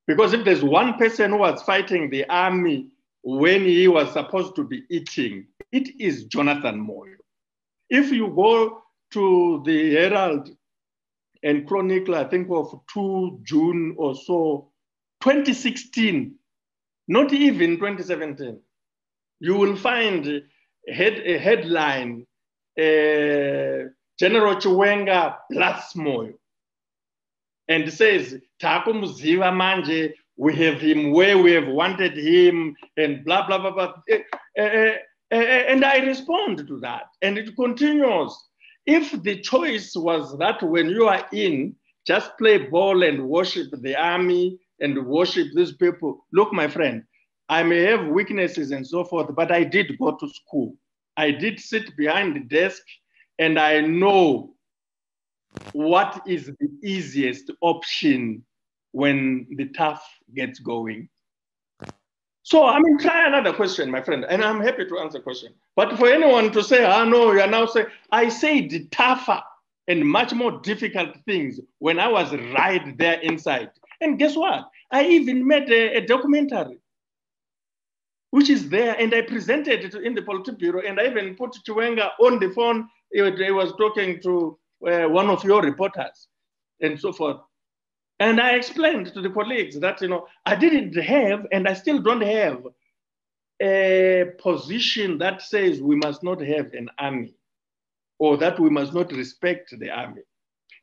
Because if there's one person who was fighting the army when he was supposed to be eating, it is Jonathan Moyo. If you go to the Herald and Chronicle, I think of 2 June or so, 2016, not even 2017, you will find a headline, General Chiwenga blasts Moyo, and says, Taku Muziva Manje, we have him where we have wanted him, and blah, blah, blah, blah. And I respond to that, and it continues. If the choice was that when you are in, just play ball and worship the army and worship these people, look, my friend, I may have weaknesses and so forth, but I did go to school. I did sit behind the desk, and I know what is the easiest option when the tough gets going. So, I mean, try another question, my friend, and I'm happy to answer the question. But for anyone to say, oh, no, you are now saying, I said tougher and much more difficult things when I was right there inside. And guess what? I even made a documentary, which is there, and I presented it in the Politburo, and I even put Chiwenga on the phone. He was talking to one of your reporters and so forth. And I explained to the colleagues that, I didn't have, and I still don't have, a position that says we must not have an army or that we must not respect the army.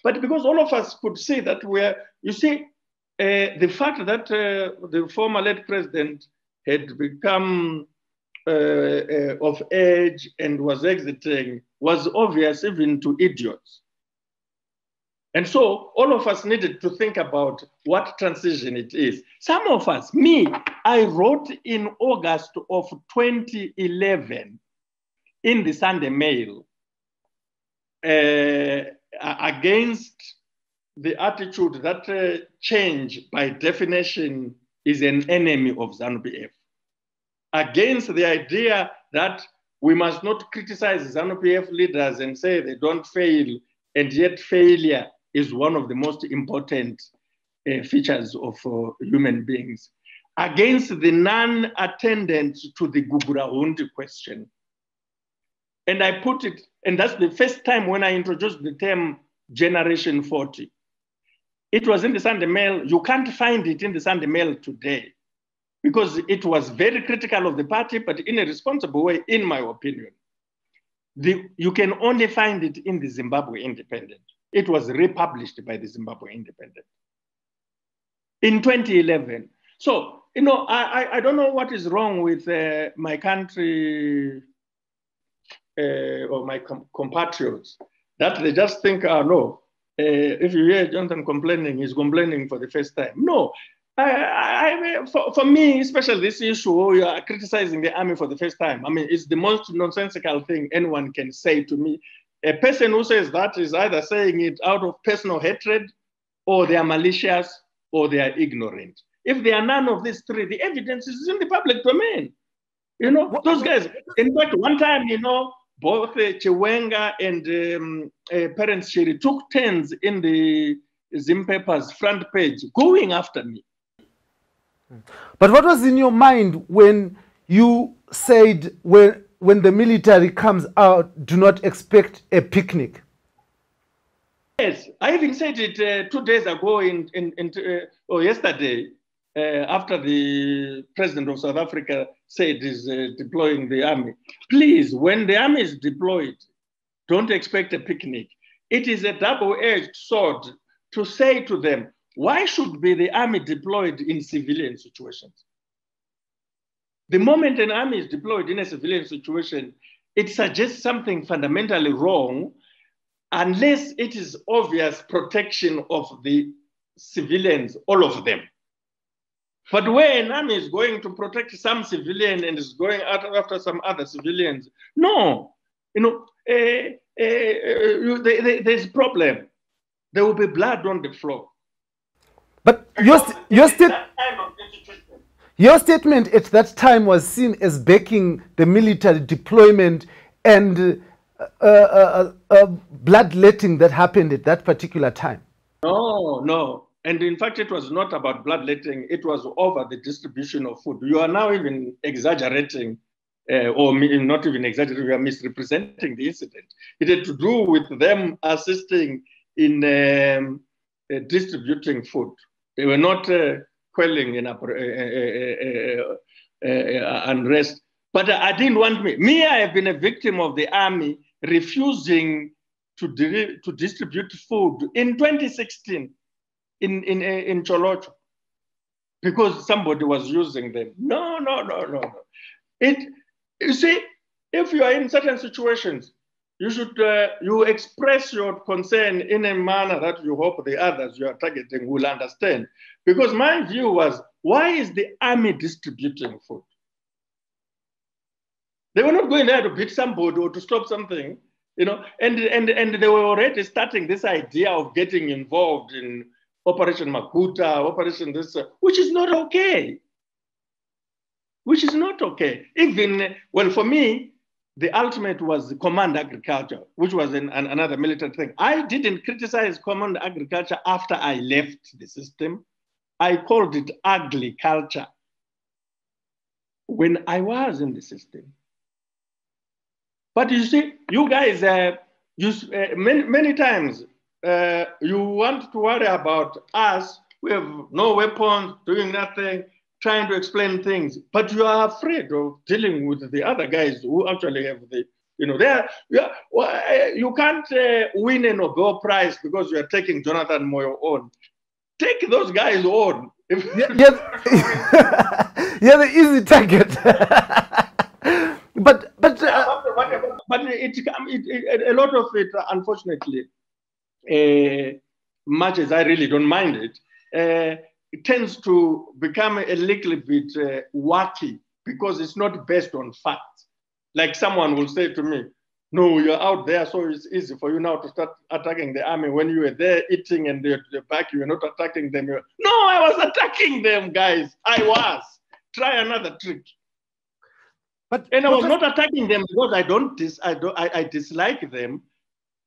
But because all of us could see that the fact that the former late president had become of age and was exiting was obvious even to idiots. And so all of us needed to think about what transition it is. Some of us, I wrote in August of 2011 in the Sunday Mail against the attitude that change by definition is an enemy of Zanu PF. Against the idea that we must not criticize Zanu PF leaders and say they don't fail, and yet failure is one of the most important features of human beings. Against the non-attendance to the Gugurahundi question. And I put it, and that's the first time when I introduced the term Generation 40. It was in the Sunday Mail. You can't find it in the Sunday Mail today because it was very critical of the party, but in a responsible way, in my opinion. You can only find it in the Zimbabwe Independent. It was republished by the Zimbabwe Independent in 2011. So, I don't know what is wrong with my country or my compatriots, that they just think, no, if you hear Jonathan complaining, he's complaining for the first time. No, for me, especially this issue, you are criticizing the army for the first time. I mean, it's the most nonsensical thing anyone can say to me. A person who says that is either saying it out of personal hatred, or they are malicious, or they are ignorant. If they are none of these three, the evidence is in the public domain. Those guys. In fact, one time, both Chiwenga and Parents Shiri took turns in the Zim paper's front page, going after me. But what was in your mind when you said, when the military comes out, do not expect a picnic? Yes, I even said it 2 days ago or yesterday, after the president of South Africa said he's deploying the army. Please, when the army is deployed, don't expect a picnic. It is a double-edged sword to say to them, why should be the army deployed in civilian situations? The moment an army is deployed in a civilian situation, it suggests something fundamentally wrong unless it is obvious protection of the civilians, all of them. But where an army is going to protect some civilian and is going after some other civilians, no, there's a problem. There will be blood on the floor. But your statement at that time was seen as backing the military deployment and bloodletting that happened at that particular time. No, no. And in fact, it was not about bloodletting. It was over the distribution of food. You are now even exaggerating, not even exaggerating, you are misrepresenting the incident. It had to do with them assisting in distributing food. They were not quelling in unrest. But I didn't want me. I have been a victim of the army refusing to distribute food in 2016 in Cholocho because somebody was using them. No. You see, if you are in certain situations, you should you express your concern in a manner that you hope the others you are targeting will understand. Because my view was, why is the army distributing food? They were not going there to beat somebody or to stop something, you know, and they were already starting this idea of getting involved in Operation Makuta, Operation this, which is not okay. Which is not okay. Even, well, for me, the ultimate was Command Agriculture, which was another military thing. I didn't criticize Command Agriculture after I left the system. I called it ugly culture when I was in the system. But you see, you guys, many times, you want to worry about us. We have no weapons, doing nothing, trying to explain things. But you are afraid of dealing with the other guys who actually have the, you know, you can't win a Nobel Prize because you are taking Jonathan Moyo on. Take those guys on. Yeah, the easy target. But a lot of it, unfortunately, much as I really don't mind it, it tends to become a little bit wacky because it's not based on facts. Like someone will say to me, no, you're out there, so it's easy for you now to start attacking the army. When you were there eating and they're back, you were not attacking them. No, I was attacking them, guys. I was. Try another trick. And I was not attacking them because I dislike them,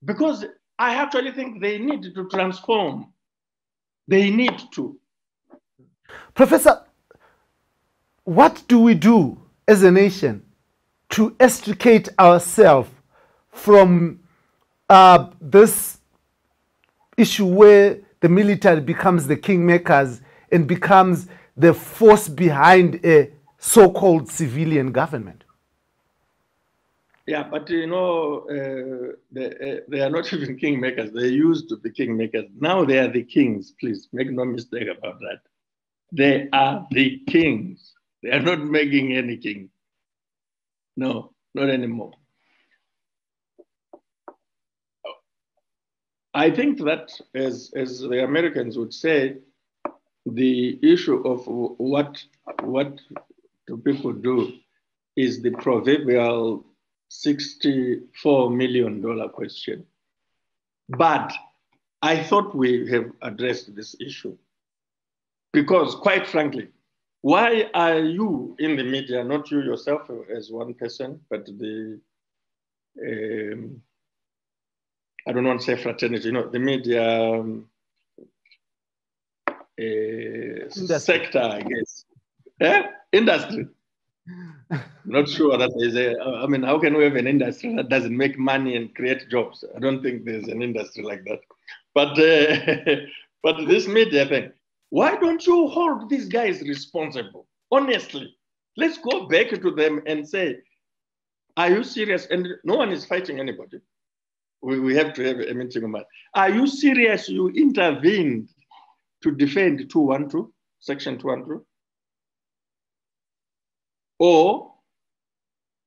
because I actually think they need to transform. They need to. Professor, what do we do as a nation to extricate ourselves from this issue where the military becomes the kingmakers and becomes the force behind a so-called civilian government? Yeah, but you know, they are not even kingmakers. They used to be kingmakers. Now they are the kings. Please make no mistake about that. They are the kings. They are not making any king. No, not anymore. I think that, as the Americans would say, the issue of what do people do is the proverbial $64 million question. But I thought we have addressed this issue because, quite frankly, why are you in the media, not you yourself as one person, but the, I don't want to say fraternity, you know, the media sector, I guess. Industry. Not sure that there's I mean, how can we have an industry that doesn't make money and create jobs? I don't think there's an industry like that. But but this media thing, why don't you hold these guys responsible? Honestly, let's go back to them and say, are you serious? And no one is fighting anybody. We have to have a meeting on that. Are you serious? You intervened to defend 212, Section 212? Or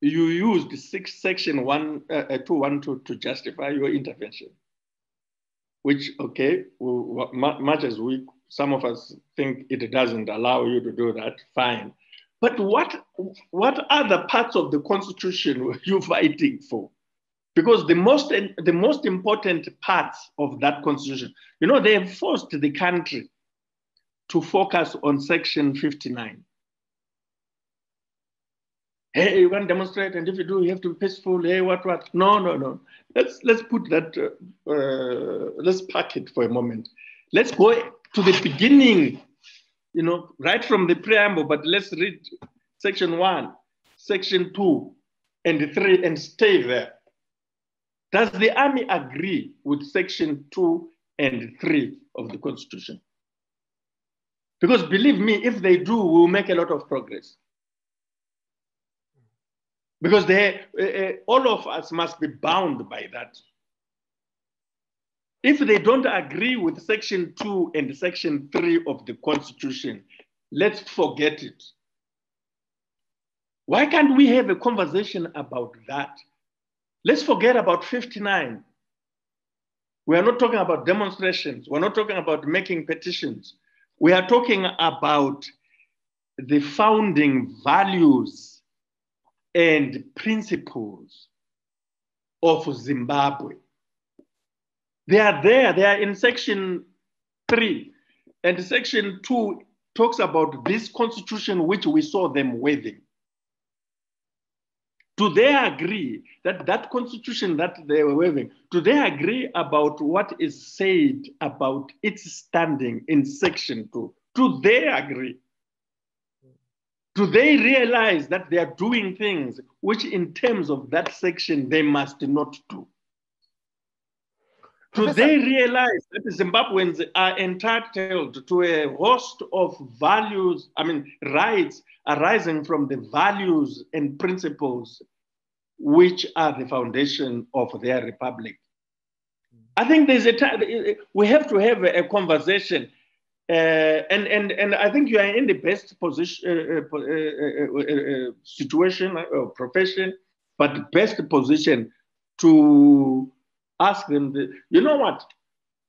you used Section 212 to justify your intervention, which, okay, much as some of us think it doesn't allow you to do that, fine. But what other parts of the Constitution were you fighting for? Because the most important parts of that Constitution, you know, they have forced the country to focus on Section 59. Hey, you can demonstrate, and if you do, you have to be peaceful. Hey, what? No. Let's put that. Let's park it for a moment. Let's go to the beginning, right from the preamble, but let's read section 1, section 2, and 3 and stay there. Does the army agree with section 2 and 3 of the Constitution? Because believe me, if they do, we'll make a lot of progress. Because all of us must be bound by that. If they don't agree with section 2 and section 3 of the Constitution, let's forget it. Why can't we have a conversation about that? Let's forget about 59. We are not talking about demonstrations. We're not talking about making petitions. We are talking about the founding values and principles of Zimbabwe. They are there. They are in section 3. And section 2 talks about this constitution which we saw them waving. Do they agree that constitution that they were waving, do they agree about what is said about its standing in section 2? Do they agree? Do they realize that they are doing things which in terms of that section they must not do? Do they realize that the Zimbabweans are entitled to a host of values, rights arising from the values and principles which are the foundation of their republic? I think there's a time we have to have a conversation, and I think you are in the best position, situation or profession, but best position to ask them. You know what?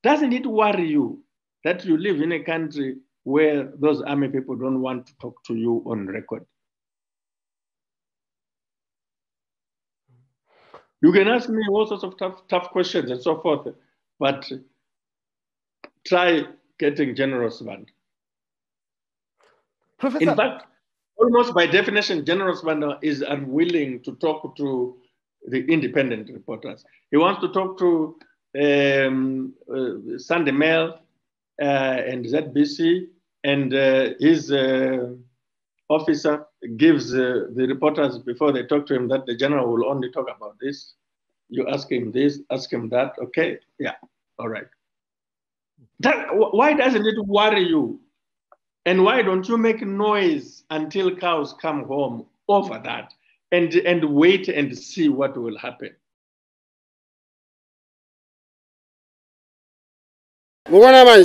Doesn't it worry you that you live in a country where those army people don't want to talk to you on record? You can ask me all sorts of tough questions and so forth, but try getting generous fund. Professor, in fact, almost by definition, generous fund is unwilling to talk to the independent reporters. He wants to talk to Sunday Mail and ZBC, and his officer gives the reporters before they talk to him that the general will only talk about this. You ask him this, ask him that. Okay, yeah, all right. Why doesn't it worry you? And why don't you make noise until cows come home over that and wait and see what will happen? Why?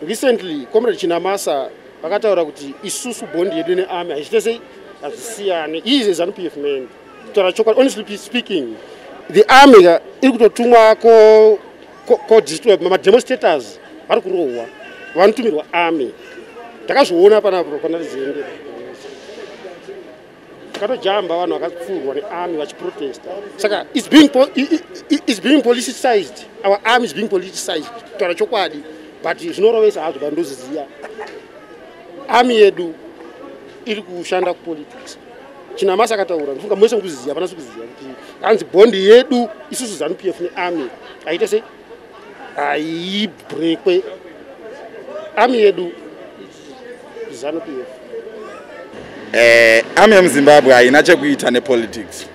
Recently, Comrade Chamisa vakataura kuti isusu bondi yedu nearmy achitese azisiyani. He is a Zanu PF man. Honestly speaking, the army iri kutotumwa ko destroy demonstrators vari kurohwa vanotumirwa army. Takazviona panapo pana Zimbe. Katojamba vanhu vakapfurwa nearmy vachiprotesta. Saka it's being politicized. Our army is being politicized. Kutaura chokwadi. But zvinorovesa hazvo vandoziziya. Army yedu iri kushanda kupolitics. Chamisa akataura ndifunga mwese mukuziziya pana sikuziziya kuti anzi bondi yedu isusu Zanu PF nearmy aite se aibrekwe. Army yedu Zanu PF. Army yemuZimbabwe haina chekuita nepolitics.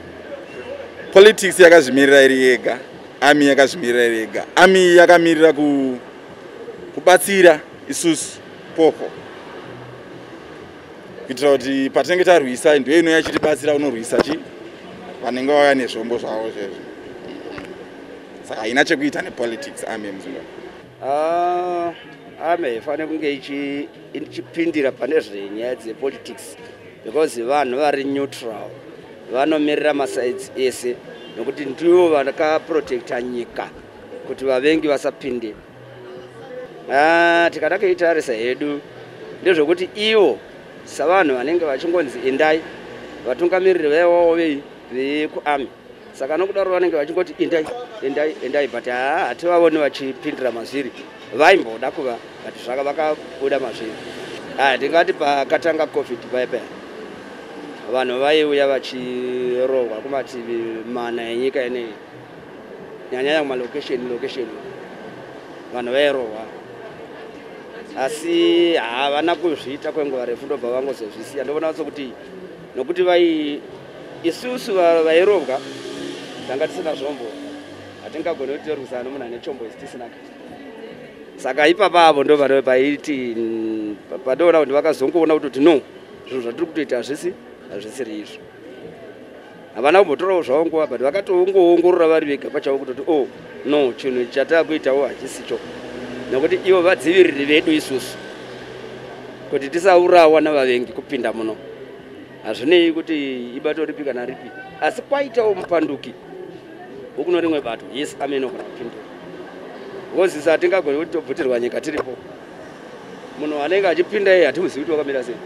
Politics yakazvimirira iri yega, army yakazvimirira iri yega. Army yakamirira kubatsira isusu popo. Kuitira kuti patinenge tarwisa ndiyo ino yachitibatsira unorwisa chi vanenge vauya nezvombo zvavo zvezvo. Saka haina chekuita nepolitics army yemuZimbabwe. Army ifanira kunge ichipindira pane zvenyaya dzepolitics, because vanhu vari neutral, vanomirira masides ese, nokuti ndivo vakaprotecta nyika kuti vavengi vasapinde. Tikada kuitarisa hedu ndezvokuti ivo savanhu vanenge vachingonzi endai, vatungamiriri vaivawo vekuarmy, saka nokudaro vanenge vachingoti endai, but hativaoni vachipindira mazviri. Vaimboda kuva kuti zvaka vakabuda mazviri. Ndingati pakatanga covid paipa vanhu vaiuya vachirohwa kumativi mana enyika ineyi, nyanyanya location vanhu vairohwa asi havana kuzviita kwenguva refu ndobva vangozozvisiya. Ndobona sokuti nokuti isusu vairovwa tanga tisina zvombo hatingagoni kuti rwisana nomunhu ane chombo isi tisina kana. Saka ipapavo ndo vanhu paiti padoona kuti vakazongoona kuti no zvinhu zvatiri kutoita hazvisiri izvo. Havana kumbotorawo zvavo nguva but vakatoongoongorora vari vega pachavo kutoti oh no chinhu chataakuitawo hachisicho nokuti ivo vadziviriri vedu isusu kuti tisaurawa navavengi kupinda muno. Hazvinei kuti ibato ripi kana ripi asi kwaitawo mupanduki wokuno rimwe bato yes amenogona kupindura wozisa hatingagoni kuti tobvutirwa nyika tiripo. Munhu anenge achipinda iye hatimuzivi kuti wakamira sei.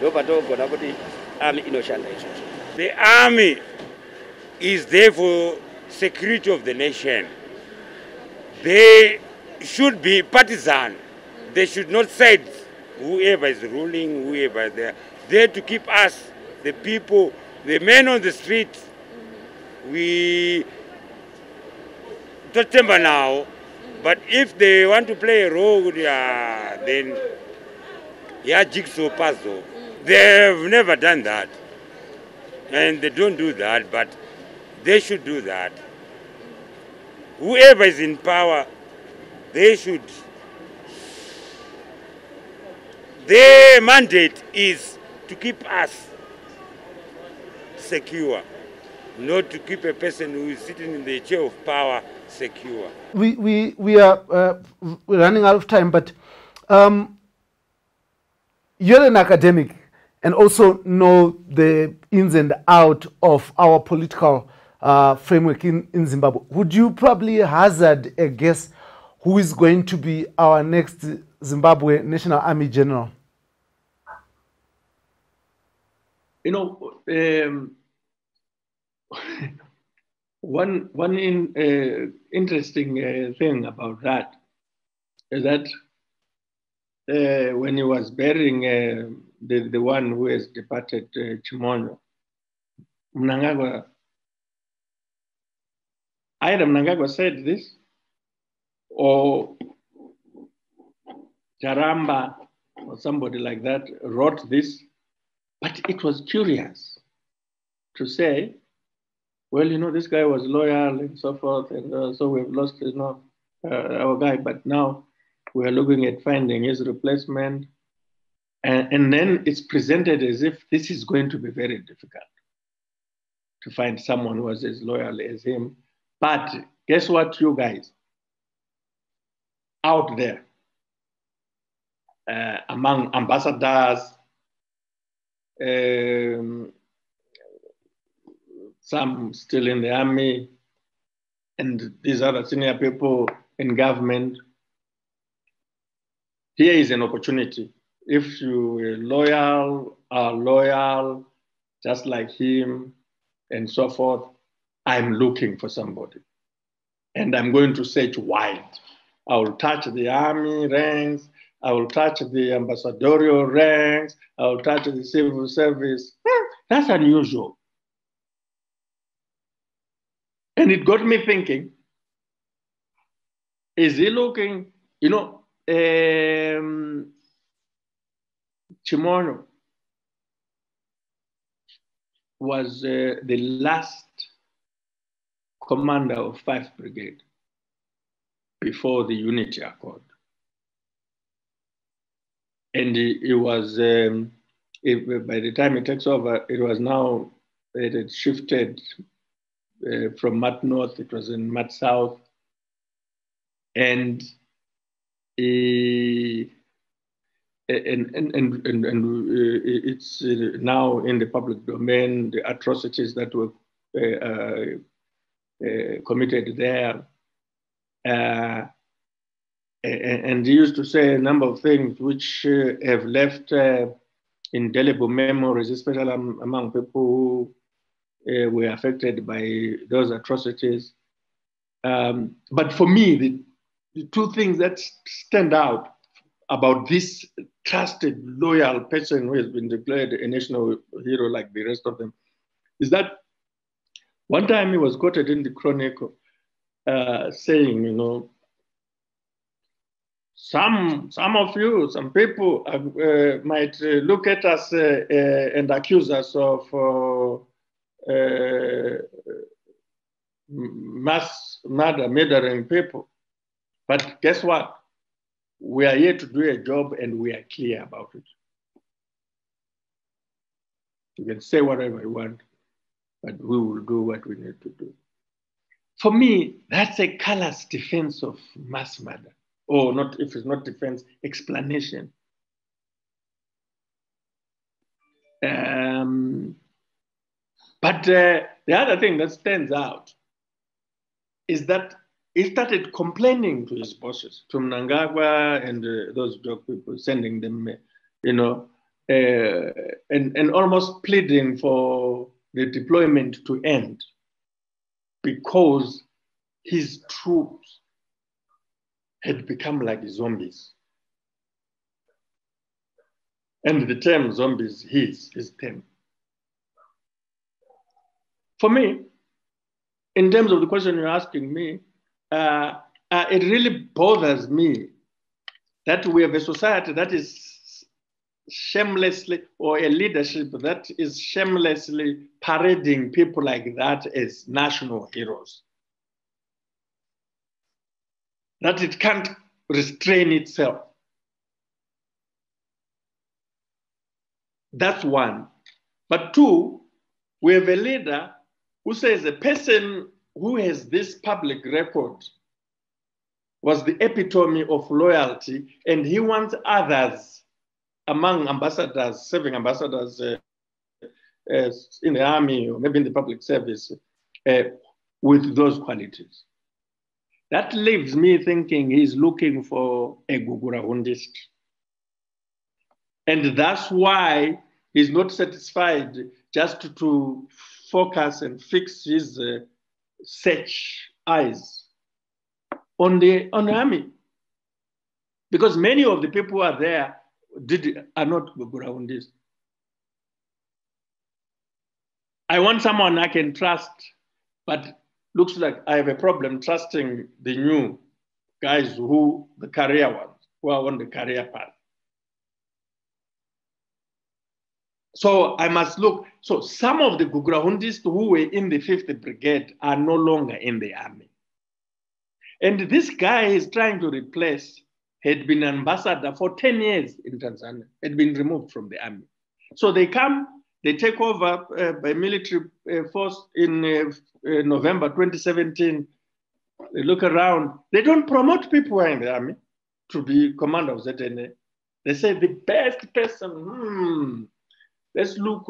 Ndopatogona kuti army inoshanda izvozvo. The army is there for security of the nation. They should be partisan. They should not side whoever is ruling, whoever is there. There to keep us, the people, the men on the street. We don't temper now, but if they want to play a role, then jigsaw puzzle. They've never done that, and they don't do that, but they should do that. Whoever is in power, they should. Their mandate is to keep us secure, not to keep a person who is sitting in the chair of power secure. We are running out of time, but you're an academic and also know the ins and out of our political framework in Zimbabwe. Would you probably hazard a guess who is going to be our next Zimbabwe National Army General? You know, one interesting thing about that is that when he was burying the one who has departed, Chimono, Mungagawa, either Mungagawa said this or Jaramba or somebody like that wrote this, but it was curious to say, well, you know, this guy was loyal and so forth, and so we've lost, you know, our guy, but now we're looking at finding his replacement. And then it's presented as if this is going to be very difficult to find someone who was as loyal as him. But guess what, you guys? Out there, among ambassadors, some still in the army, and these other senior people in government, here is an opportunity. If you are loyal, just like him, and so forth, I'm looking for somebody. And I'm going to search wide. I will touch the army ranks, I will touch the ambassadorial ranks, I will touch the civil service. That's unusual. And it got me thinking, is he looking, you know, Chimono was the last commander of 5th Brigade before the Unity Accord. And it was, by the time it takes over, it was now, it had shifted from Mat North, it was in Mat South. And it's now in the public domain, the atrocities that were committed there. And he used to say a number of things which have left indelible memories, especially among people who were affected by those atrocities. But for me, the two things that stand out about this trusted, loyal person who has been declared a national hero like the rest of them is that One time he was quoted in the Chronicle saying, you know, some of you, some people might look at us and accuse us of mass murdering people. But guess what? We are here to do a job and we are clear about it. You can say whatever you want, but we will do what we need to do. For me, that's a callous defense of mass murder. Or not, if it's not defense, explanation. But the other thing that stands out is that he started complaining to his bosses, to Mnangagwa and those dog people, sending them, you know, and almost pleading for the deployment to end because his troops had become like zombies. And the term zombies, his term. For me, in terms of the question you're asking me, it really bothers me that we have a society that is shamelessly, or a leadership that is shamelessly parading people like that as national heroes. That it can't restrain itself. That's one. But two, we have a leader who says a person who has this public record was the epitome of loyalty, and he wants others among ambassadors, serving ambassadors in the army or maybe in the public service with those qualities. That leaves me thinking he's looking for a Gugurahundist. And that's why he's not satisfied just to focus and fix his search eyes on the army. Because many of the people who are there are not Gugurahundis. I want someone I can trust, but looks like I have a problem trusting the new guys who, the career ones, who are on the career path. So I must look. So some of the Gugurahundis who were in the 5th Brigade are no longer in the army. And this guy is trying to replace had been ambassador for 10 years in Tanzania, had been removed from the army. So they come, they take over by military force in November 2017. They look around. They don't promote people who are in the army to be commander of ZNA. They say the best person, let's look.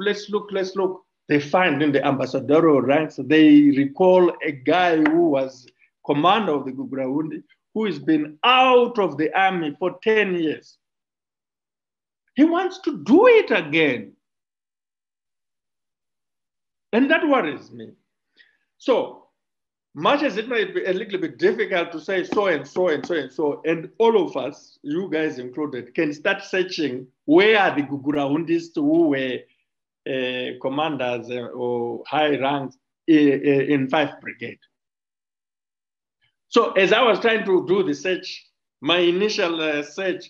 They find in the ambassadorial ranks, they recall a guy who was commander of the Gugurahundi, who has been out of the army for 10 years. He wants to do it again. And that worries me. So much as it might be a little bit difficult to say so and so and so and so, and all of us, you guys included, can start searching where are the Gugurahundis who were commanders or high ranks in 5th Brigade. So as I was trying to do the search, my initial search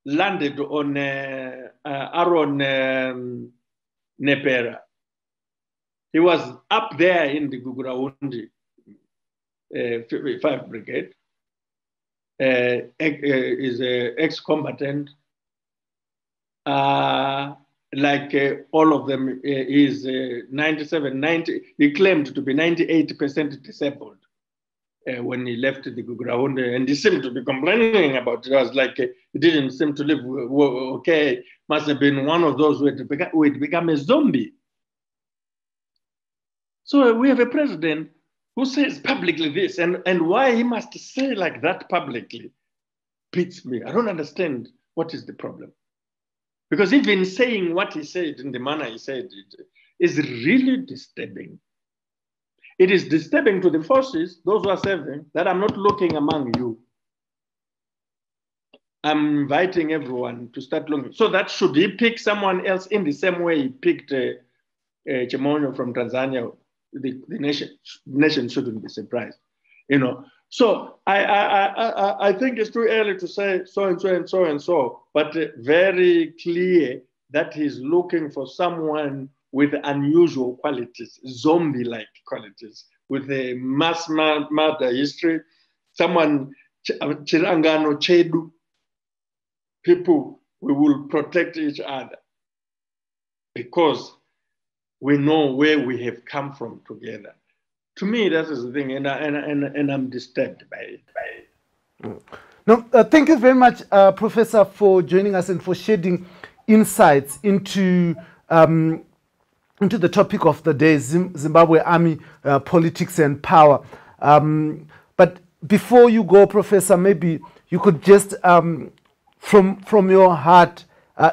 landed on Aaron Nepera. He was up there in the Gugurahundi 5th Brigade. Is an ex-combatant. Like all of them, is 90. He claimed to be 98% disabled when he left the Gugurahundi, and he seemed to be complaining about it. I was like, he didn't seem to live okay. Must have been one of those who had become a zombie. So we have a president who says publicly this, and why he must say like that publicly beats me. I don't understand what is the problem. Because even saying what he said in the manner he said it is really disturbing. It is disturbing to the forces, those who are serving, that I'm not looking among you. I'm inviting everyone to start looking. So that should he pick someone else in the same way he picked Chimonyo from Tanzania, the nation shouldn't be surprised, you know. So I think it's too early to say so and so and so and so, but very clear that he's looking for someone with unusual qualities, zombie-like qualities, with a mass murder history, someone, chirangano chedu, people, we will protect each other because we know where we have come from together. To me, that is the thing, and I'm disturbed by it. No, thank you very much, Professor, for joining us and for shedding insights into the topic of the day, Zimbabwe Army politics and power. But before you go, Professor, maybe you could just, from your heart,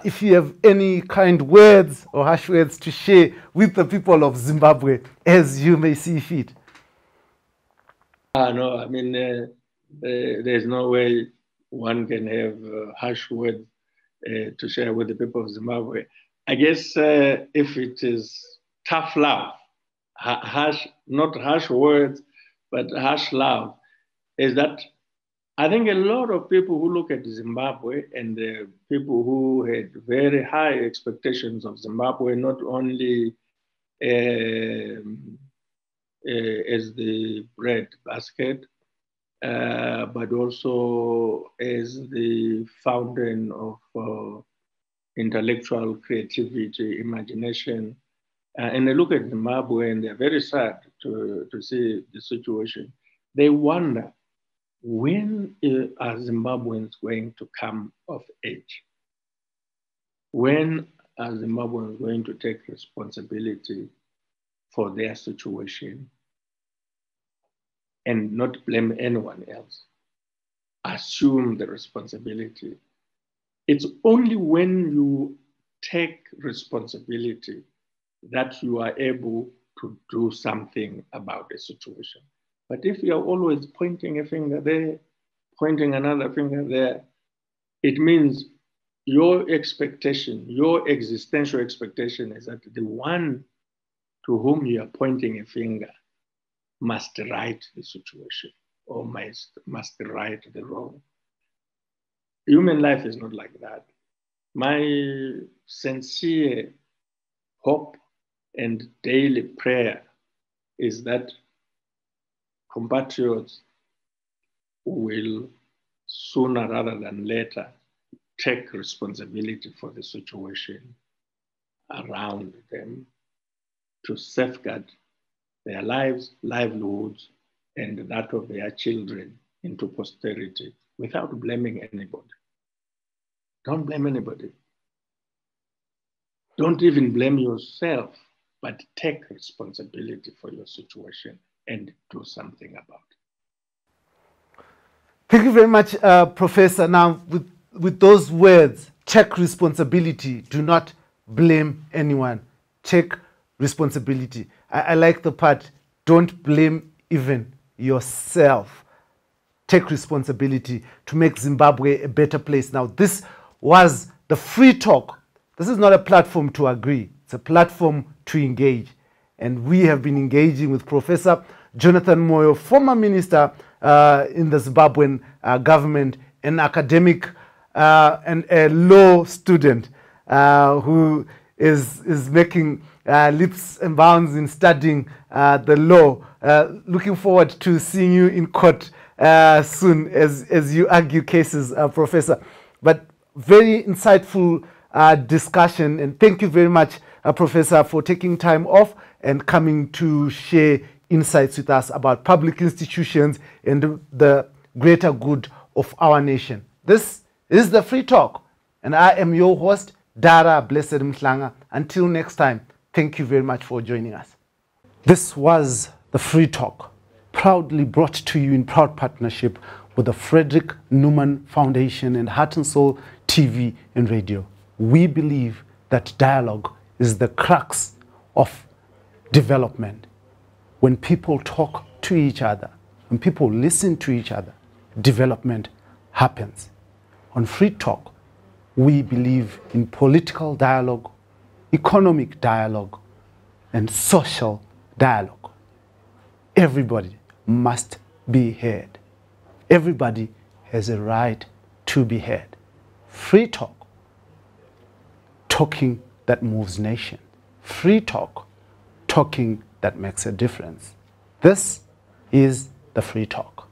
if you have any kind words or harsh words to share with the people of Zimbabwe, as you may see fit. No, I mean, there's no way one can have harsh words to share with the people of Zimbabwe. I guess if it is tough love, not harsh words, but harsh love, is that I think a lot of people who look at Zimbabwe and the people who had very high expectations of Zimbabwe, not only as the bread basket, but also as the fountain of intellectual creativity, imagination. And they look at Zimbabwe and they're very sad to see the situation. They wonder, when are Zimbabweans going to come of age? When are Zimbabweans going to take responsibility for their situation and not blame anyone else? Assume the responsibility. It's only when you take responsibility that you are able to do something about the situation. But if you're always pointing a finger there, pointing another finger there, it means your expectation, your existential expectation is that the one to whom you are pointing a finger must right the situation or must right the wrong. Human life is not like that. My sincere hope and daily prayer is that compatriots will sooner rather than later take responsibility for the situation around them to safeguard their lives, livelihoods, and that of their children into posterity without blaming anybody. Don't blame anybody. Don't even blame yourself, but take responsibility for your situation and do something about it. Thank you very much, Professor. Now, with those words, take responsibility. Do not blame anyone. Take responsibility. I like the part, don't blame even yourself. Take responsibility to make Zimbabwe a better place. Now, this was the Free Talk. This is not a platform to agree. It's a platform to engage. And we have been engaging with Professor Jonathan Moyo, former minister in the Zimbabwean government, an academic and a law student who is making leaps and bounds in studying the law. Looking forward to seeing you in court soon as you argue cases, Professor. But very insightful discussion, and thank you very much, Professor, for taking time off and coming to share insights with us about public institutions and the greater good of our nation. This is the Free Talk, and I am your host, Dara Blessed Mhlanga. Until next time, thank you very much for joining us. This was the Free Talk, proudly brought to you in proud partnership with the Frederick Newman Foundation and Heart and Soul TV and Radio. We believe that dialogue is the crux of development. When people talk to each other, when people listen to each other, development happens. On Free Talk, we believe in political dialogue, economic dialogue, and social dialogue. Everybody must be heard. Everybody has a right to be heard. Free talk, talking that moves nation. Free talk, talking that makes a difference. This is the Free Talk.